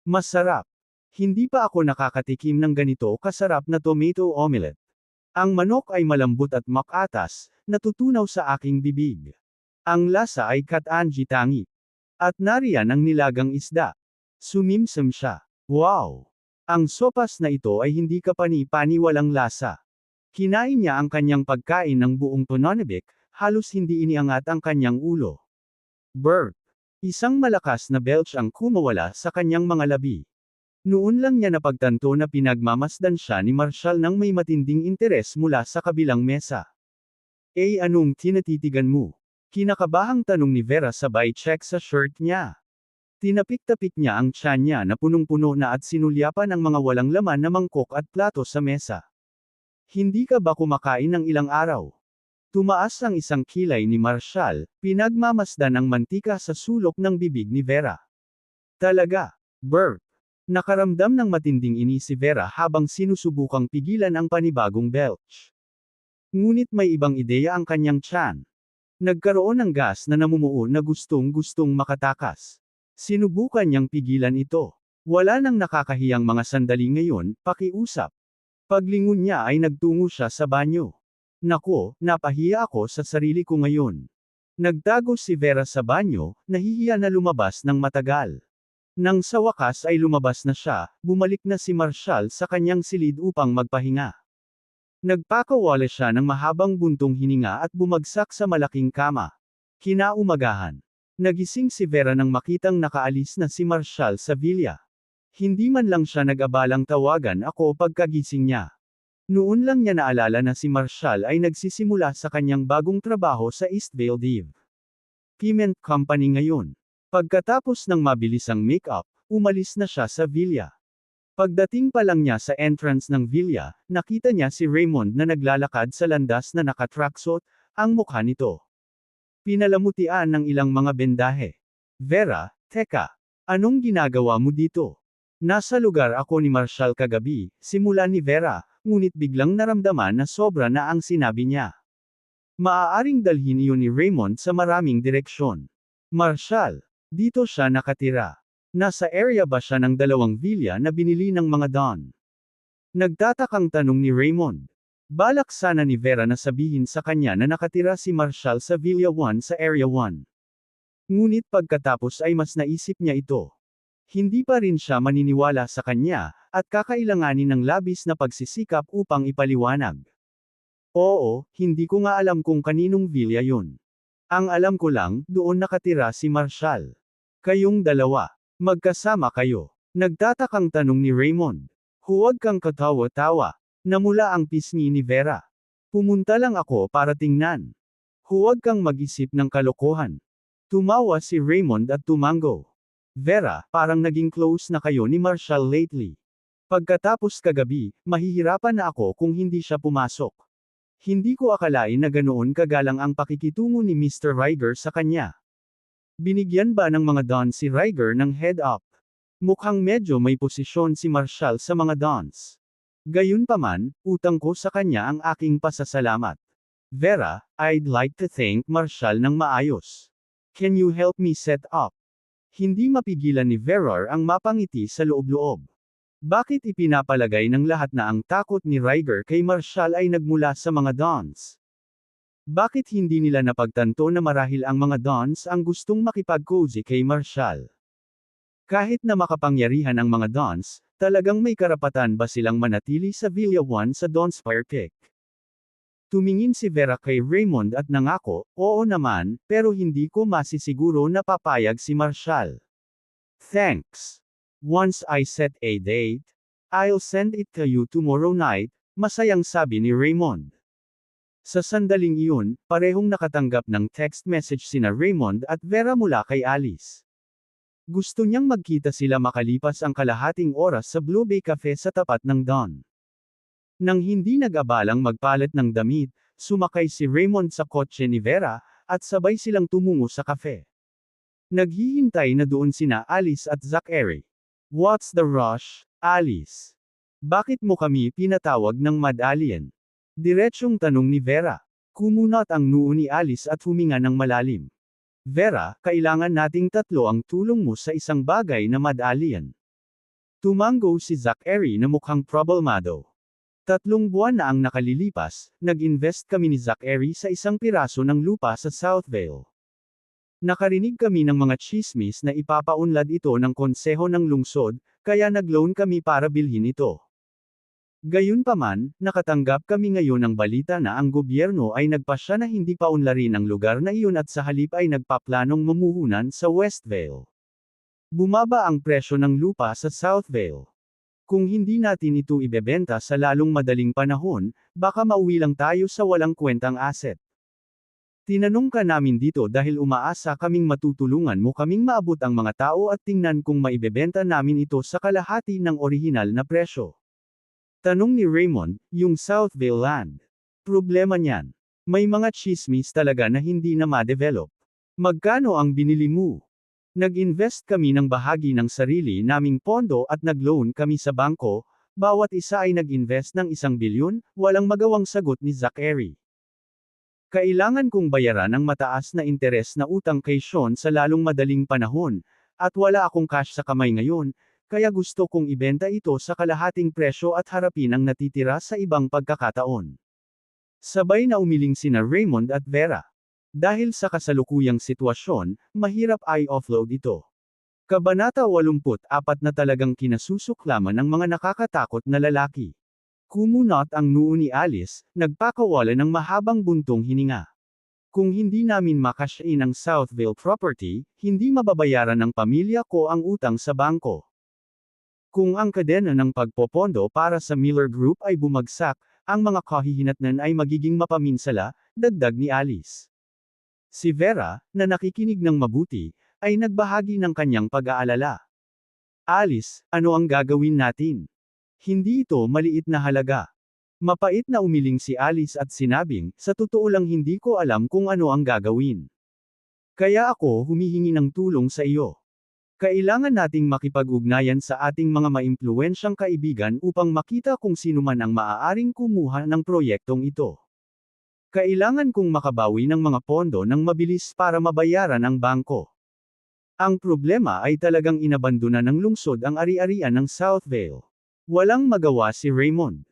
Masarap. Hindi pa ako nakakatikim ng ganito kasarap na tomato omelette. Ang manok ay malambot at makatas, natutunaw sa aking bibig. Ang lasa ay katangi-tangi. At nariyan ang nilagang isda. Sumimsam siya. Wow! Ang sopas na ito ay hindi kapani-pani walang lasa. Kinain niya ang kanyang pagkain ng buong tononibik, halos hindi iniangat ang kanyang ulo. Burp! Isang malakas na belch ang kumawala sa kanyang mga labi. Noon lang niya napagtanto na pinagmamasdan siya ni Marshall nang may matinding interes mula sa kabilang mesa. Anong tinatitigan mo? Kinakabahang tanong ni Vera sabay check sa shirt niya. Tinapik-tapik niya ang tiyan niya na punong-puno na at sinulyapan ang mga walang laman na mangkok at plato sa mesa. Hindi ka ba kumakain ng ilang araw? Tumaas ang isang kilay ni Marshall, pinagmamasdan ang mantika sa sulok ng bibig ni Vera. Talaga, burp. Nakaramdam ng matinding inis si Vera habang sinusubukang pigilan ang panibagong belch. Ngunit may ibang ideya ang kanyang tiyan. Nagkaroon ng gas na namumuo na gustong-gustong makatakas. Sinubukan niyang pigilan ito. Wala nang nakakahiyang mga sandali ngayon, pakiusap. Paglingon niya ay nagtungo siya sa banyo. Nako, napahiya ako sa sarili ko ngayon. Nagtago si Vera sa banyo, nahihiya na lumabas ng matagal. Nang sa wakas ay lumabas na siya, bumalik na si Marshall sa kanyang silid upang magpahinga. Nagpakawala siya ng mahabang buntong hininga at bumagsak sa malaking kama. Kinaumagahan. Nagising si Vera nang makitang nakaalis na si Marshall sa villa. Hindi man lang siya nag-abalang tawagan ako pagkagising niya. Noon lang niya naalala na si Marshall ay nagsisimula sa kanyang bagong trabaho sa Eastvale Piment Company ngayon. Pagkatapos ng mabilisang make-up, umalis na siya sa villa. Pagdating pa lang niya sa entrance ng villa, nakita niya si Raymond na naglalakad sa landas na nakatracksuit, ang mukha nito. Pinalamutian ng ilang mga bendahe. Vera, teka, anong ginagawa mo dito? Nasa lugar ako ni Marshall kagabi, simula ni Vera, ngunit biglang naramdaman na sobra na ang sinabi niya. Maaaring dalhin iyon ni Raymond sa maraming direksyon. Marshall, dito siya nakatira. Nasa area ba siya ng dalawang villa na binili ng mga Don? Nagtatakang tanong ni Raymond. Balak sana ni Vera na sabihin sa kanya na nakatira si Marshall sa Villa 1 sa Area 1. Ngunit pagkatapos ay mas naisip niya ito. Hindi pa rin siya maniniwala sa kanya, at kakailanganin ng labis na pagsisikap upang ipaliwanag. Oo, hindi ko nga alam kung kaninong villa yun. Ang alam ko lang, doon nakatira si Marshall. Kayong dalawa. Magkasama kayo. Nagtatakang tanong ni Raymond. Huwag kang katawa-tawa. Namula ang pisngi ni Vera. Pumunta lang ako para tingnan. Huwag kang mag-isip ng kalokohan. Tumawa si Raymond at tumango. Vera, parang naging close na kayo ni Marshall lately. Pagkatapos kagabi, mahihirapan na ako kung hindi siya pumasok. Hindi ko akalain na ganoon kagalang ang pakikitungo ni Mr. Riger sa kanya. Binigyan ba ng mga Don si Riger ng head up? Mukhang medyo may posisyon si Marshall sa mga Dons. Gayunpaman, utang ko sa kanya ang aking pasasalamat. Vera, I'd like to thank Marshall ng maayos. Can you help me set up? Hindi mapigilan ni Vera ang mapangiti sa loob-loob. Bakit ipinapalagay ng lahat na ang takot ni Riger kay Marshall ay nagmula sa mga Dons? Bakit hindi nila napagtanto na marahil ang mga Dons ang gustong makipag-cozy kay Marshall? Kahit na makapangyarihan ang mga Dons, talagang may karapatan ba silang manatili sa Villa 1 sa Donspire Peak? Tumingin si Vera kay Raymond at nangako, oo naman, pero hindi ko masisiguro na papayag si Marshall. Thanks. Once I set a date, I'll send it to you tomorrow night, masayang sabi ni Raymond. Sa sandaling iyon, parehong nakatanggap ng text message sina Raymond at Vera mula kay Alice. Gusto niyang magkita sila makalipas ang kalahating oras sa Blue Bay Cafe sa tapat ng Don. Nang hindi nag-abalang magpalit ng damit, sumakay si Raymond sa kotse ni Vera, at sabay silang tumungo sa cafe. Naghihintay na doon sina Alice at Zachary. What's the rush, Alice? Bakit mo kami pinatawag ng Mad Alien? Diretsyong tanong ni Vera. Kumunat ang noo ni Alice at huminga ng malalim. Vera, kailangan nating tatlo ang tulong mo sa isang bagay na Mad Alien. Tumango si Zachary na mukhang problemado. 3 buwan na ang nakalilipas, nag-invest kami ni Zachary sa isang piraso ng lupa sa Southvale. Nakarinig kami ng mga chismis na ipapaunlad ito ng konseho ng lungsod, kaya nag-loan kami para bilhin ito. Gayunpaman, nakatanggap kami ngayon ng balita na ang gobyerno ay nagpasya na hindi paunlarin ang lugar na iyon at sa halip ay nagpaplanong mamuhunan sa Westvale. Bumaba ang presyo ng lupa sa Southvale. Kung hindi natin ito ibebenta sa lalong madaling panahon, baka mauwi lang tayo sa walang kwentang asset. Tinanong ka namin dito dahil umaasa kaming matutulungan mo kaming maabot ang mga tao at tingnan kung maibebenta namin ito sa kalahati ng orihinal na presyo. Tanong ni Raymond, yung Southville land. Problema niyan. May mga chismis talaga na hindi na ma-develop. Magkano ang binili mo? Nag-invest kami ng bahagi ng sarili naming pondo at nag-loan kami sa bangko, bawat isa ay nag-invest ng 1 bilyon, walang magawang sagot ni Zachary. Kailangan kong bayaran ang mataas na interes na utang kay Sean sa lalong madaling panahon, at wala akong cash sa kamay ngayon, kaya gusto kong ibenta ito sa kalahating presyo at harapin ang natitira sa ibang pagkakataon. Sabay na umiling sina Raymond at Vera. Dahil sa kasalukuyang sitwasyon, mahirap i-offload ito. Kabanata 84 na talagang kinasusuklaman ng mga nakakatakot na lalaki. Kumunot ang noo ni Alice, nagpakawala ng mahabang buntong hininga. Kung hindi namin makash in ang Southville property, hindi mababayaran ng pamilya ko ang utang sa bangko. Kung ang kadena ng pagpopondo para sa Miller Group ay bumagsak, ang mga kahihinatnan ay magiging mapaminsala, dagdag ni Alice. Si Vera, na nakikinig ng mabuti, ay nagbahagi ng kanyang pag-aalala. Alice, ano ang gagawin natin? Hindi ito maliit na halaga. Mapait na umiling si Alice at sinabing, sa totoo lang hindi ko alam kung ano ang gagawin. Kaya ako humihingi ng tulong sa iyo. Kailangan nating makipag-ugnayan sa ating mga maimpluwensyang kaibigan upang makita kung sino man ang maaaring kumuha ng proyektong ito. Kailangan kong makabawi ng mga pondo ng mabilis para mabayaran ang bangko. Ang problema ay talagang inabandona ng lungsod ang ari-arian ng Southville. Walang magawa si Raymond.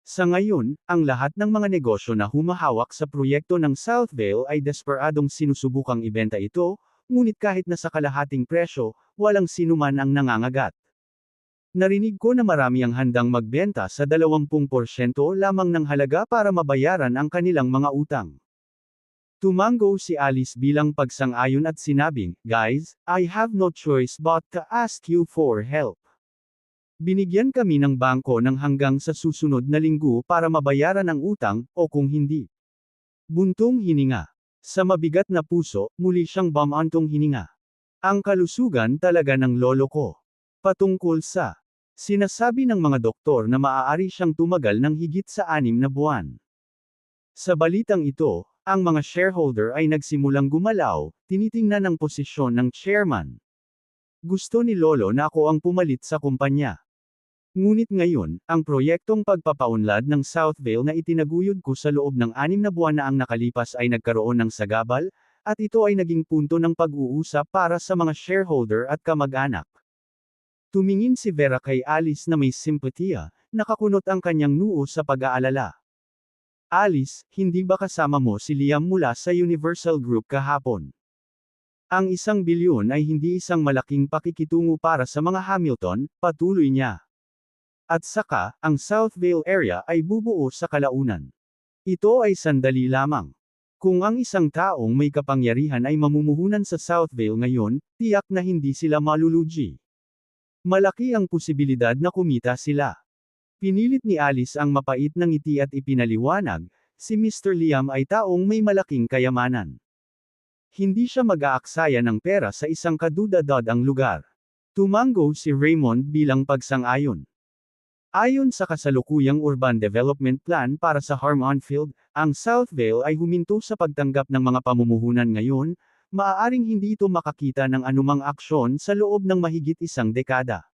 Sa ngayon, ang lahat ng mga negosyo na humahawak sa proyekto ng Southville ay desperadong sinusubukang ibenta ito, ngunit kahit na sa kalahating presyo, walang sinuman ang nangangagat. Narinig ko na marami ang handang magbenta sa 20% lamang ng halaga para mabayaran ang kanilang mga utang. Tumango si Alice bilang pagsang-ayon at sinabing, "Guys, I have no choice but to ask you for help." Binigyan kami ng bangko ng hanggang sa susunod na linggo para mabayaran ang utang, o kung hindi. Buntong hininga. Sa mabigat na puso, muli siyang bumantong hininga. Ang kalusugan talaga ng lolo ko. Patungkol sa sinasabi ng mga doktor na maaari siyang tumagal ng higit sa 6 na buwan. Sa balitang ito, ang mga shareholder ay nagsimulang gumalaw, tinitingnan ang posisyon ng chairman. Gusto ni Lolo na ako ang pumalit sa kumpanya. Ngunit ngayon, ang proyektong pagpapaunlad ng Southville na itinaguyod ko sa loob ng 6 na buwan na ang nakalipas ay nagkaroon ng sagabal, at ito ay naging punto ng pag-uusap para sa mga shareholder at kamag-anak. Tumingin si Vera kay Alice na may simpatiya, nakakunot ang kanyang noo sa pag-aalala. Alice, hindi ba kasama mo si Liam mula sa Universal Group kahapon? Ang 1 bilyon ay hindi isang malaking pakikitungo para sa mga Hamilton, patuloy niya. At saka, ang Southville area ay bubuo sa kalaunan. Ito ay sandali lamang. Kung ang isang taong may kapangyarihan ay mamumuhunan sa Southville ngayon, tiyak na hindi sila malulugi. Malaki ang posibilidad na kumita sila. Pinilit ni Alice ang mapait na ngiti at ipinaliwanag, si Mr. Liam ay taong may malaking kayamanan. Hindi siya mag-aaksaya ng pera sa isang kadudadadang lugar. Tumango si Raymond bilang pagsang-ayon. Ayon sa kasalukuyang urban development plan para sa Harmonfield, ang Southville ay huminto sa pagtanggap ng mga pamumuhunan ngayon, maaaring hindi ito makakita ng anumang aksyon sa loob ng mahigit 1 dekada.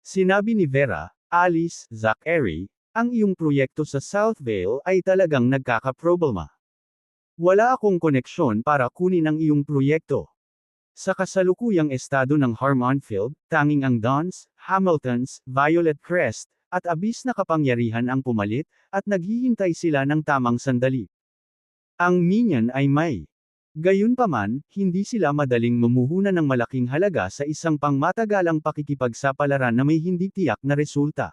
Sinabi ni Vera, Alice, Zachary, ang iyong proyekto sa Southville ay talagang nagkakaproblema. Wala akong koneksyon para kunin ang iyong proyekto. Sa kasalukuyang estado ng Harmonfield, tanging ang Dons, Hamiltons, Violet Crest, at Abyss na kapangyarihan ang pumalit, at naghihintay sila ng tamang sandali. Ang Minion ay may. Gayunpaman, hindi sila madaling mumuhunan ng malaking halaga sa isang pangmatagalang pakikipagsapalaran na may hindi tiyak na resulta.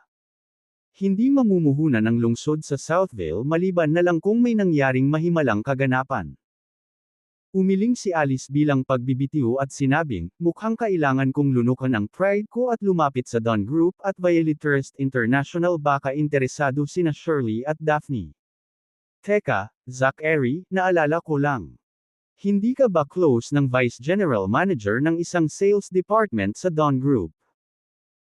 Hindi mamumuhunan ng lungsod sa Southville maliban na lang kung may nangyaring mahimalang kaganapan. Umiling si Alice bilang pagbibitiw at sinabing, mukhang kailangan kong lunukan ang pride ko at lumapit sa Don Group at Violet Trust International baka interesado sina Shirley at Daphne. Teka, Zachary, naalala ko lang. Hindi ka ba close ng Vice General Manager ng isang sales department sa Dawn Group?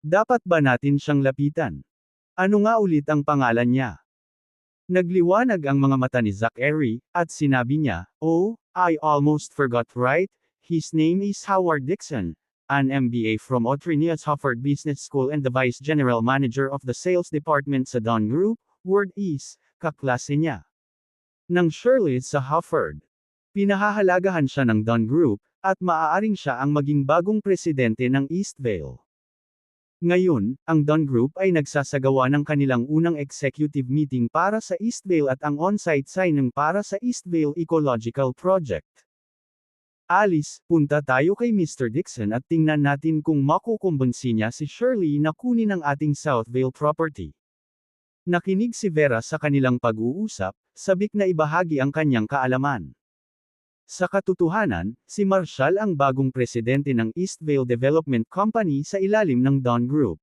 Dapat ba natin siyang lapitan? Ano nga ulit ang pangalan niya? Nagliwanag ang mga mata ni Zachary, at sinabi niya, "Oh, I almost forgot, right? His name is Howard Dixon, an MBA from Otrinias Harvard Business School and the Vice General Manager of the Sales Department sa Dawn Group, word is, kaklase niya ng Shirley sa Harvard. Pinahahalagahan siya ng Dawn Group, at maaaring siya ang maging bagong presidente ng Eastvale." Ngayon, ang Dawn Group ay nagsasagawa ng kanilang unang executive meeting para sa Eastvale at ang on-site signing para sa Eastvale Ecological Project. Alice, punta tayo kay Mr. Dixon at tingnan natin kung makukumbinsi niya si Shirley na kunin ang ating Southvale property. Nakinig si Vera sa kanilang pag-uusap, sabik na ibahagi ang kanyang kaalaman. Sa katotohanan, si Marshall ang bagong presidente ng Eastvale Development Company sa ilalim ng Dawn Group.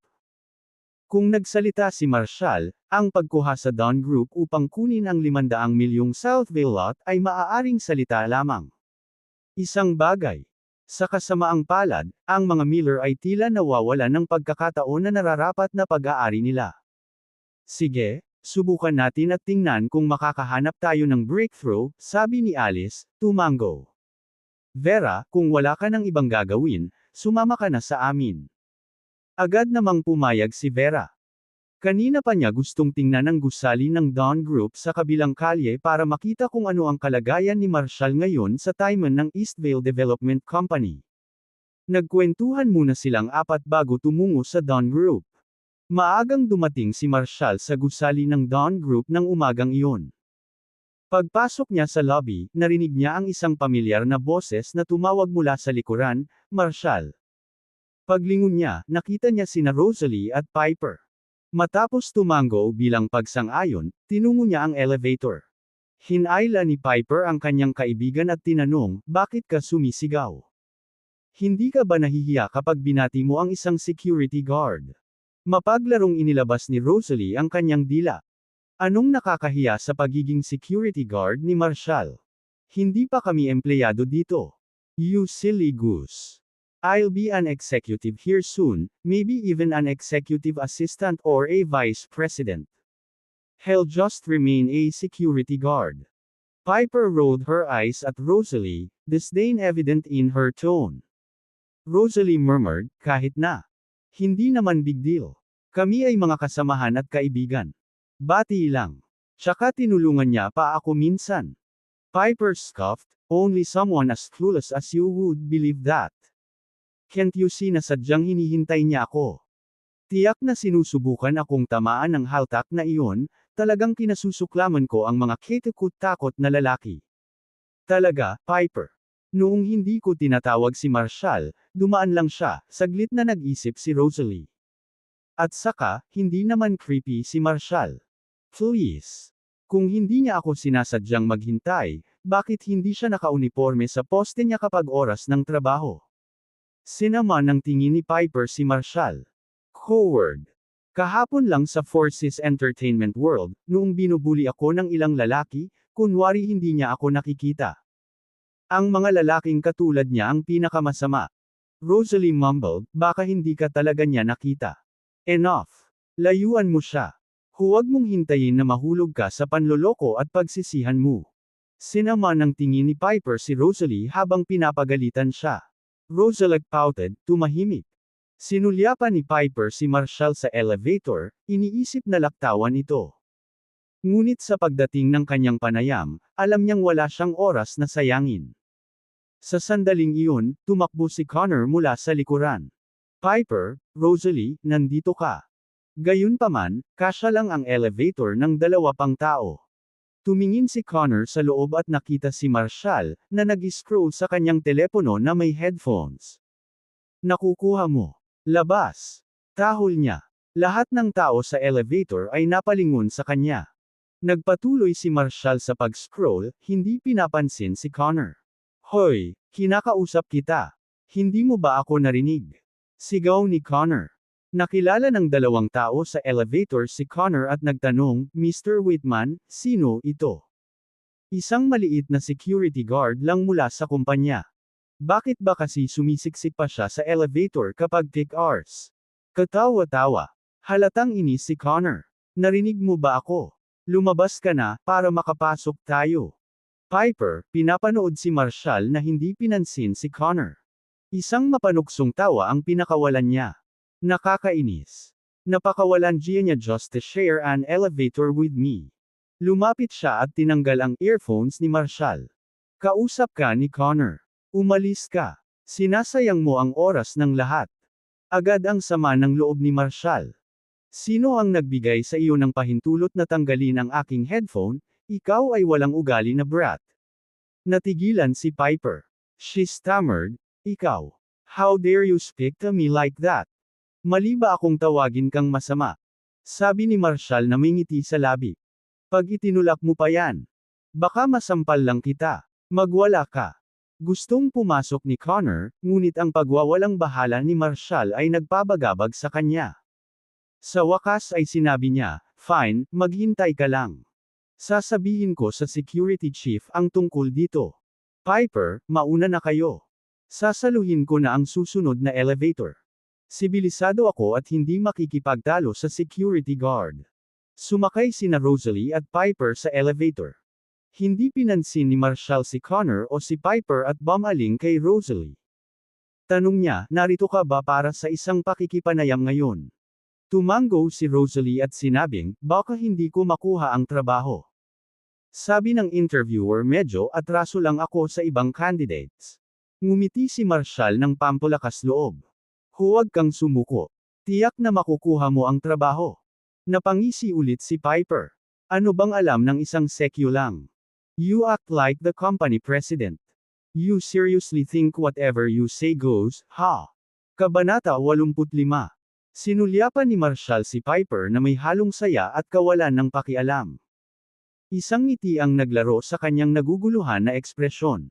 Kung nagsalita si Marshall, ang pagkuha sa Dawn Group upang kunin ang 500 milyong Southvale lot ay maaaring salita lamang. Isang bagay. Sa kasamaang palad, ang mga Miller ay tila nawawalan ng pagkakataon na nararapat na pag-aari nila. Sige, subukan natin at tingnan kung makakahanap tayo ng breakthrough, sabi ni Alice, tumango. Vera, kung wala ka ng ibang gagawin, sumama ka na sa amin. Agad namang pumayag si Vera. Kanina pa niya gustong tingnan ang gusali ng Dawn Group sa kabilang kalye para makita kung ano ang kalagayan ni Marshall ngayon sa timon ng Eastvale Development Company. Nagkwentuhan muna silang apat bago tumungo sa Dawn Group. Maagang dumating si Marshall sa gusali ng Dawn Group ng umagang iyon. Pagpasok niya sa lobby, narinig niya ang isang pamilyar na boses na tumawag mula sa likuran, "Marshall." Paglingon niya, nakita niya sina Rosalie at Piper. Matapos tumango bilang pagsang-ayon, tinungo niya ang elevator. Hinayla ni Piper ang kanyang kaibigan at tinanong, "Bakit ka sumisigaw? Hindi ka ba nahihiya kapag binati mo ang isang security guard?" Mapaglarong inilabas ni Rosalie ang kanyang dila. Anong nakakahiya sa pagiging security guard ni Marshall? Hindi pa kami empleyado dito. You silly goose. I'll be an executive here soon, maybe even an executive assistant or a vice president. He'll just remain a security guard. Piper rolled her eyes at Rosalie, disdain evident in her tone. Rosalie murmured, "Kahit na. Hindi naman big deal. Kami ay mga kasamahan at kaibigan. Bati lang. Tsaka tinulungan niya pa ako minsan." Piper scoffed, "Only someone as clueless as you would believe that. Can't you see na sadyang hinihintay niya ako? Tiyak na sinusubukan akong tamaan ng haltak na iyon, talagang kinasusuklaman ko ang mga kitikot-takot na lalaki." Talaga, Piper. Noong hindi ko tinatawag si Marshall, dumaan lang siya, saglit na nag-isip si Rosalie. At saka, hindi naman creepy si Marshall. Please. Kung hindi niya ako sinasadyang maghintay, bakit hindi siya nakauniporme sa poste niya kapag oras ng trabaho? Sinama ng tingin ni Piper si Marshall. Coward. Kahapon lang sa Forces Entertainment World, noong binubuli ako ng ilang lalaki, kunwari hindi niya ako nakikita. Ang mga lalaking katulad niya ang pinakamasama. Rosalie mumbled, "Baka hindi ka talaga niya nakita." Enough. Layuan mo siya. Huwag mong hintayin na mahulog ka sa panloloko at pagsisihan mo. Sinama ng tingin ni Piper si Rosalie habang pinapagalitan siya. Rosalie pouted, tumahimik. Sinulyapan ni Piper si Marshall sa elevator, iniisip na laktawan ito. Ngunit sa pagdating ng kanyang panayam, alam niyang wala siyang oras na sayangin. Sa sandaling iyon, tumakbo si Connor mula sa likuran. "Piper, Rosalie, nandito ka." Gayunpaman, kasya lang ang elevator ng dalawa pang tao. Tumingin si Connor sa loob at nakita si Marshall, na nag-scroll sa kanyang telepono na may headphones. "Nakukuha mo. Labas." Tahol niya. Lahat ng tao sa elevator ay napalingon sa kanya. Nagpatuloy si Marshall sa pag-scroll, hindi pinapansin si Connor. "Hoy, kinakausap kita. Hindi mo ba ako narinig?" Sigaw ni Connor. Nakilala ng dalawang tao sa elevator si Connor at nagtanong, "Mr. Whitman, sino ito?" Isang maliit na security guard lang mula sa kumpanya. Bakit ba kasi sumisiksik pa siya sa elevator kapag peak hours? Katawa-tawa. Halatang inis si Connor. Narinig mo ba ako? Lumabas ka na, para makapasok tayo. Piper, pinapanood si Marshall na hindi pinansin si Connor. Isang mapanuksong tawa ang pinakawalan niya. Nakakainis. Napakawalan niya just to share an elevator with me. Lumapit siya at tinanggal ang earphones ni Marshall. Kausap ka ni Connor. Umalis ka. Sinasayang mo ang oras ng lahat. Agad ang sama ng loob ni Marshall. Sino ang nagbigay sa iyo ng pahintulot na tanggalin ang aking headphone? Ikaw ay walang ugali na brat. Natigilan si Piper. She stammered, ikaw. How dare you speak to me like that? Mali ba akong tawagin kang masama? Sabi ni Marshall na may ngiti sa labi. Pag itinulak mo pa yan, baka masampal lang kita. Magwala ka. Gustong pumasok ni Connor, ngunit ang pagwawalang bahala ni Marshall ay nagpabagabag sa kanya. Sa wakas ay sinabi niya, fine, maghintay ka lang. Sasabihin ko sa security chief ang tungkol dito. Piper, mauna na kayo. Sasaluhin ko na ang susunod na elevator. Sibilisado ako at hindi makikipagtalo sa security guard. Sumakay sina Rosalie at Piper sa elevator. Hindi pinansin ni Marshall si Connor o si Piper at bumaling kay Rosalie. Tanong niya, narito ka ba para sa isang pakikipanayam ngayon? Tumango si Rosalie at sinabing, baka hindi ko makuha ang trabaho. Sabi ng interviewer, medyo atraso lang ako sa ibang candidates. Ngumiti si Marshall ng pampalakas loob. Huwag kang sumuko. Tiyak na makukuha mo ang trabaho. Napangisi ulit si Piper. Ano bang alam ng isang sekyo lang? You act like the company president. You seriously think whatever you say goes, ha? Kabanata 85. Sinulyapan ni Marshall si Piper na may halong saya at kawalan ng pakialam. Isang ngiti ang naglaro sa kanyang naguguluhan na ekspresyon.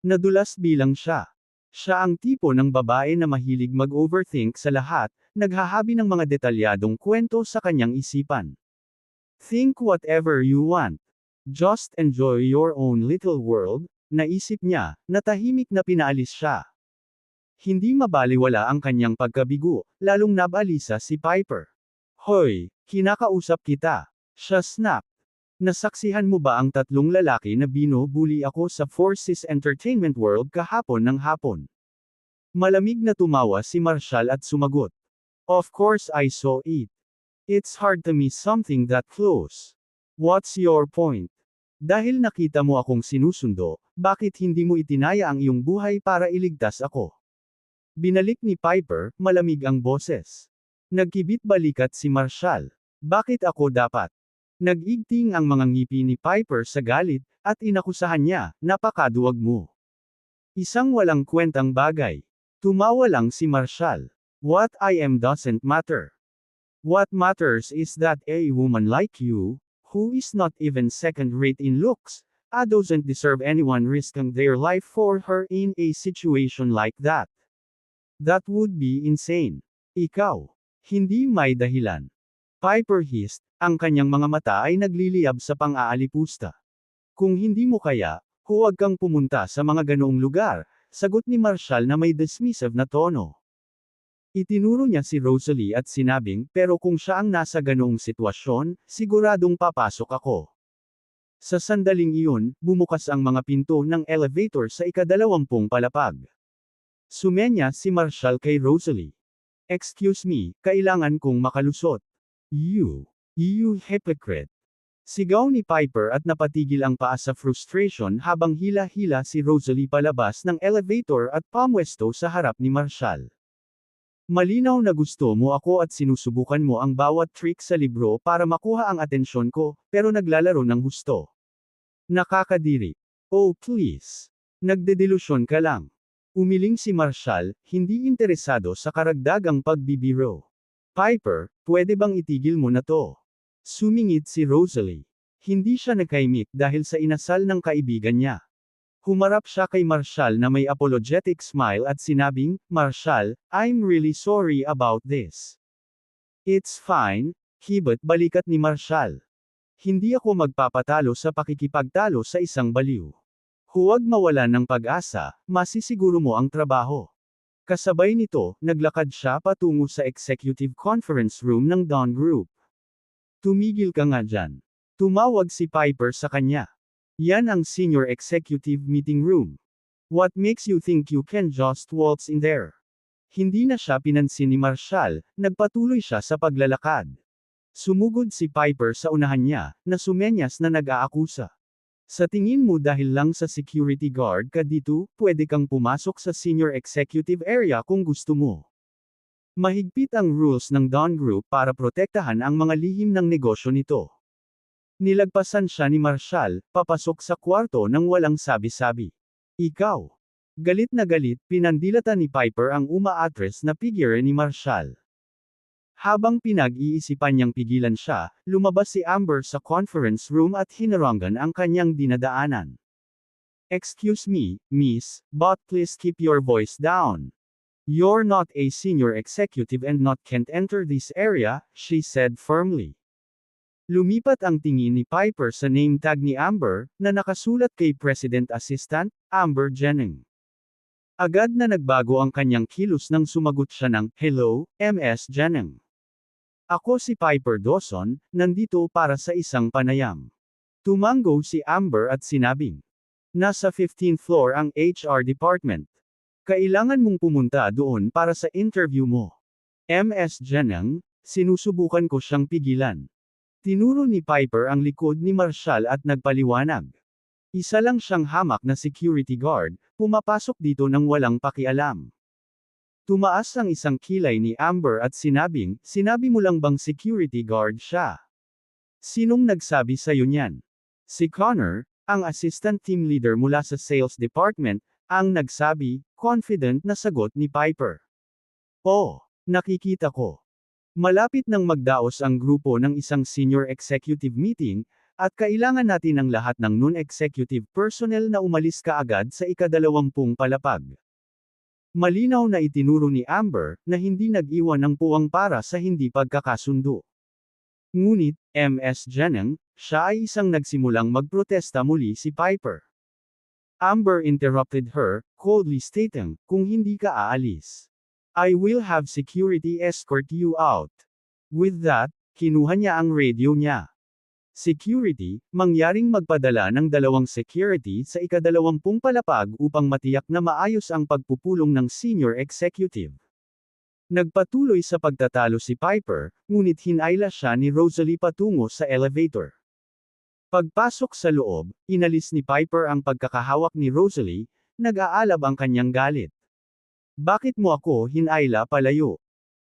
Nadulas bilang siya. Siya ang tipo ng babae na mahilig mag-overthink sa lahat, naghahabi ng mga detalyadong kwento sa kanyang isipan. Think whatever you want. Just enjoy your own little world, naisip niya, na tahimik na pinaalis siya. Hindi mabaliwala ang kanyang pagkabigo, lalong nabalisa si Piper. Hoy, kinakausap kita. Siya snap. Nasaksihan mo ba ang tatlong lalaki na binubuli ako sa Forces Entertainment World kahapon ng hapon? Malamig na tumawa si Marshall at sumagot. Of course I saw it. It's hard to miss something that close. What's your point? Dahil nakita mo akong sinusundo, bakit hindi mo itinaya ang iyong buhay para iligtas ako? Binalik ni Piper, malamig ang boses. Nagkibit-balikat si Marshall. Bakit ako dapat? Nag-igting ang mga ngipi ni Piper sa galit, at inakusahan niya, napakaduwag mo. Isang walang kwentang bagay. Tumawa lang si Marshall. What I am doesn't matter. What matters is that a woman like you, who is not even second-rate in looks, doesn't deserve anyone risking their life for her in a situation like that. That would be insane. Ikaw. Hindi may dahilan. Piper hissed, ang kanyang mga mata ay nagliliyab sa pang-aalipusta. Kung hindi mo kaya, huwag kang pumunta sa mga ganoong lugar, sagot ni Marshall na may dismissive na tono. Itinuro niya si Rosalie at sinabing, pero kung siya ang nasa ganoong sitwasyon, siguradong papasok ako. Sa sandaling iyon, bumukas ang mga pinto ng elevator sa ika-20 palapag. Sumenya si Marshall kay Rosalie. Excuse me, kailangan kong makalusot. You hypocrite. Sigaw ni Piper at napatigil ang paa sa frustration habang hila-hila si Rosalie palabas ng elevator at pamwesto sa harap ni Marshall. Malinaw na gusto mo ako at sinusubukan mo ang bawat trick sa libro para makuha ang atensyon ko, pero naglalaro ng husto. Nakakadiri. Oh please. Nagdedelusyon ka lang. Umiling si Marshall, hindi interesado sa karagdagang pagbibiro. Piper, pwede bang itigil mo na to? Sumingit si Rosalie. Hindi siya nakaimik dahil sa inasal ng kaibigan niya. Humarap siya kay Marshall na may apologetic smile at sinabing, Marshall, I'm really sorry about this. It's fine, hibot balikat ni Marshall. Hindi ako magpapatalo sa pakikipagtalo sa isang baliw. Huwag mawalan ng pag-asa, masisiguro mo ang trabaho. Kasabay nito, naglakad siya patungo sa executive conference room ng Dawn Group. Tumigil ka nga dyan. Tumawag si Piper sa kanya. Yan ang senior executive meeting room. What makes you think you can just waltz in there? Hindi na siya pinansin ni Marshall, nagpatuloy siya sa paglalakad. Sumugod si Piper sa unahan niya, na sumenyas na nag-aakusa. Sa tingin mo dahil lang sa security guard ka dito, pwede kang pumasok sa senior executive area kung gusto mo. Mahigpit ang rules ng Dawn Group para protektahan ang mga lihim ng negosyo nito. Nilagpasan siya ni Marshall, papasok sa kwarto nang walang sabi-sabi. Ikaw. Galit na galit, pinandilatan ni Piper ang umaatres na figure ni Marshall. Habang pinag-iisipan niyang pigilan siya, lumabas si Amber sa conference room at hinarangan ang kanyang dinadaanan. Excuse me, miss, but please keep your voice down. You're not a senior executive and not can't enter this area, she said firmly. Lumipat ang tingin ni Piper sa name tag ni Amber, na nakasulat kay President Assistant, Amber Jennings. Agad na nagbago ang kanyang kilos nang sumagot siya ng, "Hello, Ms. Jennings. Ako si Piper Dawson, nandito para sa isang panayam." Tumango si Amber at sinabing, "Nasa 15th floor ang HR department. Kailangan mong pumunta doon para sa interview mo." Ms. Jennings, sinusubukan ko siyang pigilan. Tinuro ni Piper ang likod ni Marshall at nagpaliwanag. Isa lang siyang hamak na security guard, pumapasok dito nang walang pakialam. Tumaas ang isang kilay ni Amber at sinabing, "Sinabi mo lang bang security guard siya? Sinong nagsabi sa'yo niyan?" Si Connor, ang assistant team leader mula sa sales department, ang nagsabi, confident na sagot ni Piper. "Oh, nakikita ko. Malapit nang magdaos ang grupo ng isang senior executive meeting, at kailangan natin ang lahat ng non-executive personnel na umalis kaagad sa ika-20 palapag." Malinaw na itinuro ni Amber, na hindi nag-iwan ng puwang para sa hindi pagkakasundo. Ngunit, Ms. Jennings, siya ay isang nagsimulang magprotesta muli si Piper. Amber interrupted her, coldly stating, "Kung hindi ka aalis, I will have security escort you out." With that, kinuha niya ang radio niya. Security, mangyaring magpadala ng 2 security sa ika-20 palapag upang matiyak na maayos ang pagpupulong ng senior executive. Nagpatuloy sa pagtatalo si Piper, ngunit hinayla siya ni Rosalie patungo sa elevator. Pagpasok sa loob, inalis ni Piper ang pagkakahawak ni Rosalie, nag-aalab ang kanyang galit. "Bakit mo ako hinayla palayo?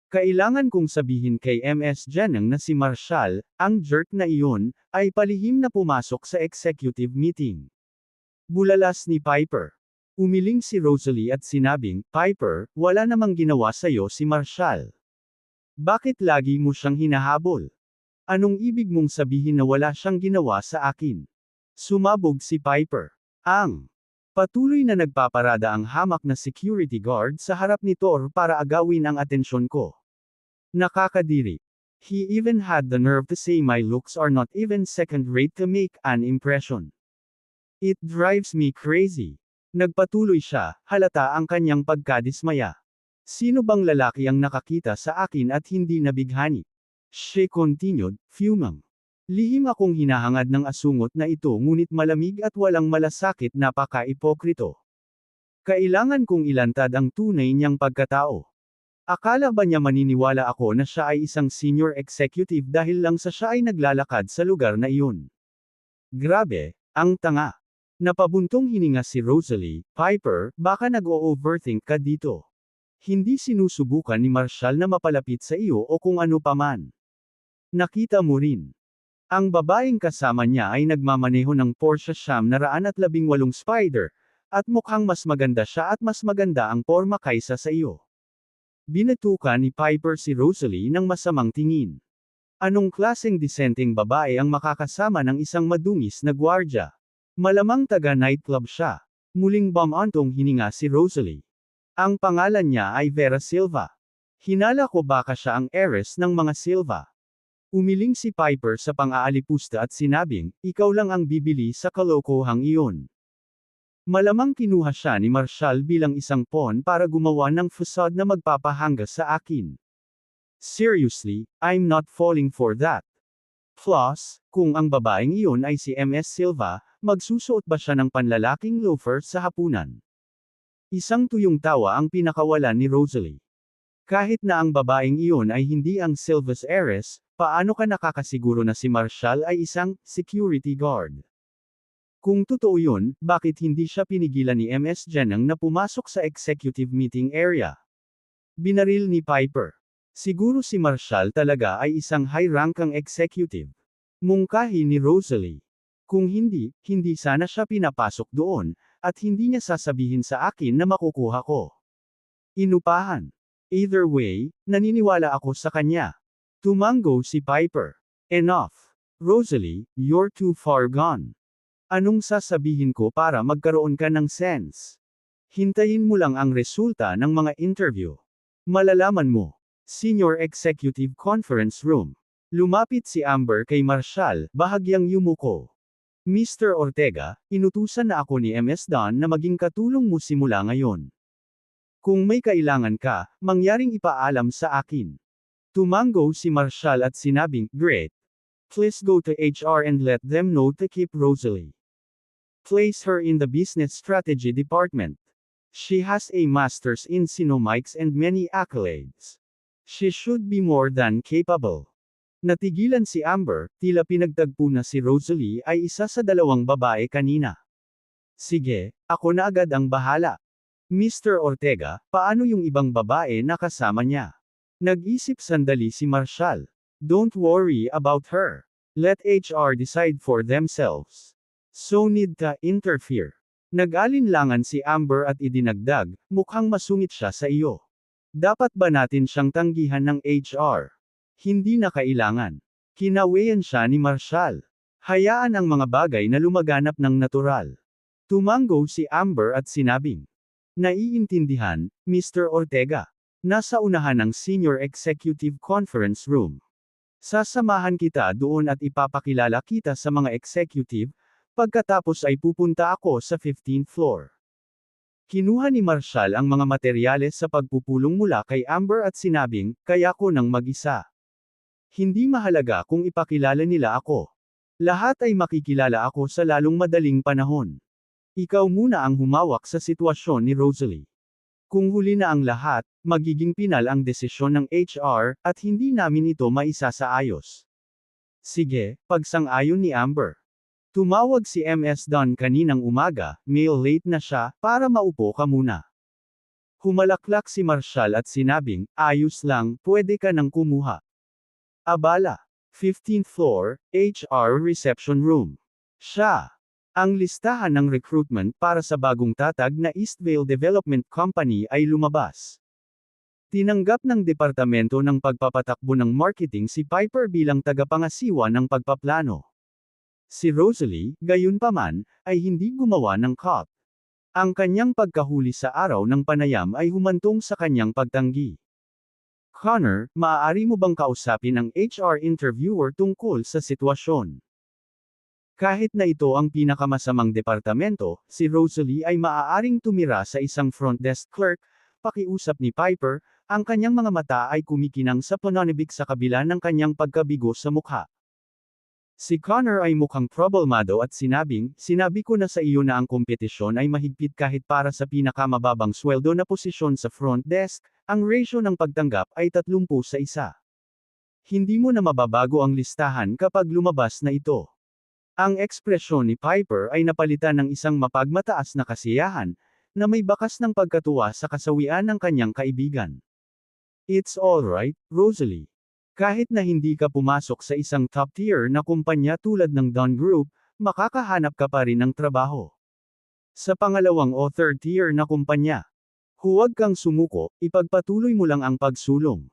Kailangan kong sabihin kay Ms. Jennings na si Marshall, ang jerk na iyon, ay palihim na pumasok sa executive meeting." Bulalas ni Piper. Umiling si Rosalie at sinabing, "Piper, wala namang ginawa sa'yo si Marshall. Bakit lagi mo siyang hinahabol? Anong ibig mong sabihin na wala siyang ginawa sa akin?" Sumabog si Piper. Patuloy na nagpaparada ang hamak na security guard sa harap ni Thor para agawin ang atensyon ko. Nakakadiri. He even had the nerve to say my looks are not even second-rate to make an impression. It drives me crazy. Nagpatuloy siya, halata ang kanyang pagkadismaya. Sino bang lalaki ang nakakita sa akin at hindi nabighani? She continued, fuming. Lihim akong hinahangad ng asungot na ito ngunit malamig at walang malasakit na paka-ipokrito. Kailangan kong ilantad ang tunay niyang pagkatao. Akala ba niya maniniwala ako na siya ay isang senior executive dahil lang sa siya ay naglalakad sa lugar na iyon? Grabe, ang tanga. Napabuntong hininga si Rosalie, "Piper, baka nag-o-overthink ka dito. Hindi sinusubukan ni Marshall na mapalapit sa iyo o kung ano paman. Nakita mo rin. Ang babaeng kasama niya ay nagmamaneho ng Porsche 918 Spider, at mukhang mas maganda siya at mas maganda ang porma kaysa sa iyo." Binatukan ni Piper si Rosalie ng masamang tingin. Anong klaseng disenteng babae ang makakasama ng isang madungis na gwardya? Malamang taga-nightclub siya. Muling bumantong hininga si Rosalie. Ang pangalan niya ay Vera Silva. Hinala ko baka siya ang heiress ng mga Silva. Umiling si Piper sa pang-aalipusta at sinabing, ikaw lang ang bibili sa kalokohang iyon. Malamang kinuha siya ni Marshall bilang isang pawn para gumawa ng facade na magpapahanga sa akin. Seriously, I'm not falling for that. Plus, kung ang babaeng iyon ay si MS Silva, magsusuot ba siya ng panlalaking loafer sa hapunan? Isang tuyong tawa ang pinakawalan ni Rosalie. Kahit na ang babaeng iyon ay hindi ang Silva's heiress, paano ka nakakasiguro na si Marshall ay isang security guard? Kung totoo yun, bakit hindi siya pinigilan ni MS Jenang na pumasok sa executive meeting area? Binaril ni Piper. Siguro si Marshall talaga ay isang high-rankang executive. Mungkahi ni Rosalie. Kung hindi, hindi sana siya pinapasok doon, at hindi niya sasabihin sa akin na makukuha ko. Inupahan. Either way, naniniwala ako sa kanya. Tumango si Piper. Enough. Rosalie, you're too far gone. Anong sasabihin ko para magkaroon ka ng sense? Hintayin mo lang ang resulta ng mga interview. Malalaman mo. Senior Executive Conference Room. Lumapit si Amber kay Marshall, bahagyang yumuko. Mr. Ortega, inutusan na ako ni MS Don na maging katulong mo simula ngayon. Kung may kailangan ka, mangyaring ipaalam sa akin. Tumango si Marshall at sinabing, great. Please go to HR and let them know to keep Rosalie. Place her in the business strategy department. She has a master's in Sinomics and many accolades. She should be more than capable. Natigilan si Amber, tila pinagtagpo na si Rosalie ay isa sa dalawang babae kanina. Sige, ako na agad ang bahala. Mr. Ortega, paano yung ibang babae na kasama niya? Nag-isip sandali si Marshall. Don't worry about her. Let HR decide for themselves. So need to interfere. Nag-alinlangan si Amber at idinagdag, mukhang masungit siya sa iyo. Dapat ba natin siyang tanggihan ng HR? Hindi na kailangan. Kinawayan siya ni Marshall. Hayaan ang mga bagay na lumaganap ng natural. Tumango si Amber at sinabing, naiintindihan, Mr. Ortega. Nasa unahan ng Senior Executive Conference Room. Sasamahan kita doon at ipapakilala kita sa mga executive, pagkatapos ay pupunta ako sa 15th floor. Kinuha ni Marshall ang mga materyales sa pagpupulong mula kay Amber at sinabing, kaya ko nang mag-isa. Hindi mahalaga kung ipakilala nila ako. Lahat ay makikilala ako sa lalong madaling panahon. Ikaw muna ang humawak sa sitwasyon ni Rosalie. Kung huli na ang lahat, magiging pinal ang desisyon ng HR, at hindi namin ito maisasaayos. Sige, pagsang-ayon ni Amber. Tumawag si MS Don kaninang umaga, mail late na siya, para maupo ka muna. Humalaklak si Marshall at sinabing, ayos lang, pwede ka nang kumuha. Abala. 15th floor, HR reception room. Siya. Ang listahan ng recruitment para sa bagong tatag na Eastvale Development Company ay lumabas. Tinanggap ng Departamento ng Pagpapatakbo ng Marketing si Piper bilang tagapangasiwa ng pagpaplano. Si Rosalie, gayunpaman, ay hindi gumawa ng cut. Ang kanyang pagkahuli sa araw ng panayam ay humantong sa kanyang pagtanggi. Connor, maaari mo bang kausapin ang HR interviewer tungkol sa sitwasyon? Kahit na ito ang pinakamasamang departamento, si Rosalie ay maaaring tumira sa isang front desk clerk, pakiusap ni Piper, ang kanyang mga mata ay kumikinang sa pananabik sa kabila ng kanyang pagkabigo sa mukha. Si Connor ay mukhang problemado at sinabing, sinabi ko na sa iyo na ang kompetisyon ay mahigpit kahit para sa pinakamababang sweldo na posisyon sa front desk, ang ratio ng pagtanggap ay 30-1. Hindi mo na mababago ang listahan kapag lumabas na ito. Ang ekspresyon ni Piper ay napalitan ng isang mapagmataas na kasiyahan, na may bakas ng pagkatuwa sa kasawian ng kanyang kaibigan. It's alright, Rosalie. Kahit na hindi ka pumasok sa isang top-tier na kumpanya tulad ng Dunn Group, makakahanap ka pa rin ng trabaho. Sa pangalawang o third-tier na kumpanya. Huwag kang sumuko, ipagpatuloy mo lang ang pagsulong.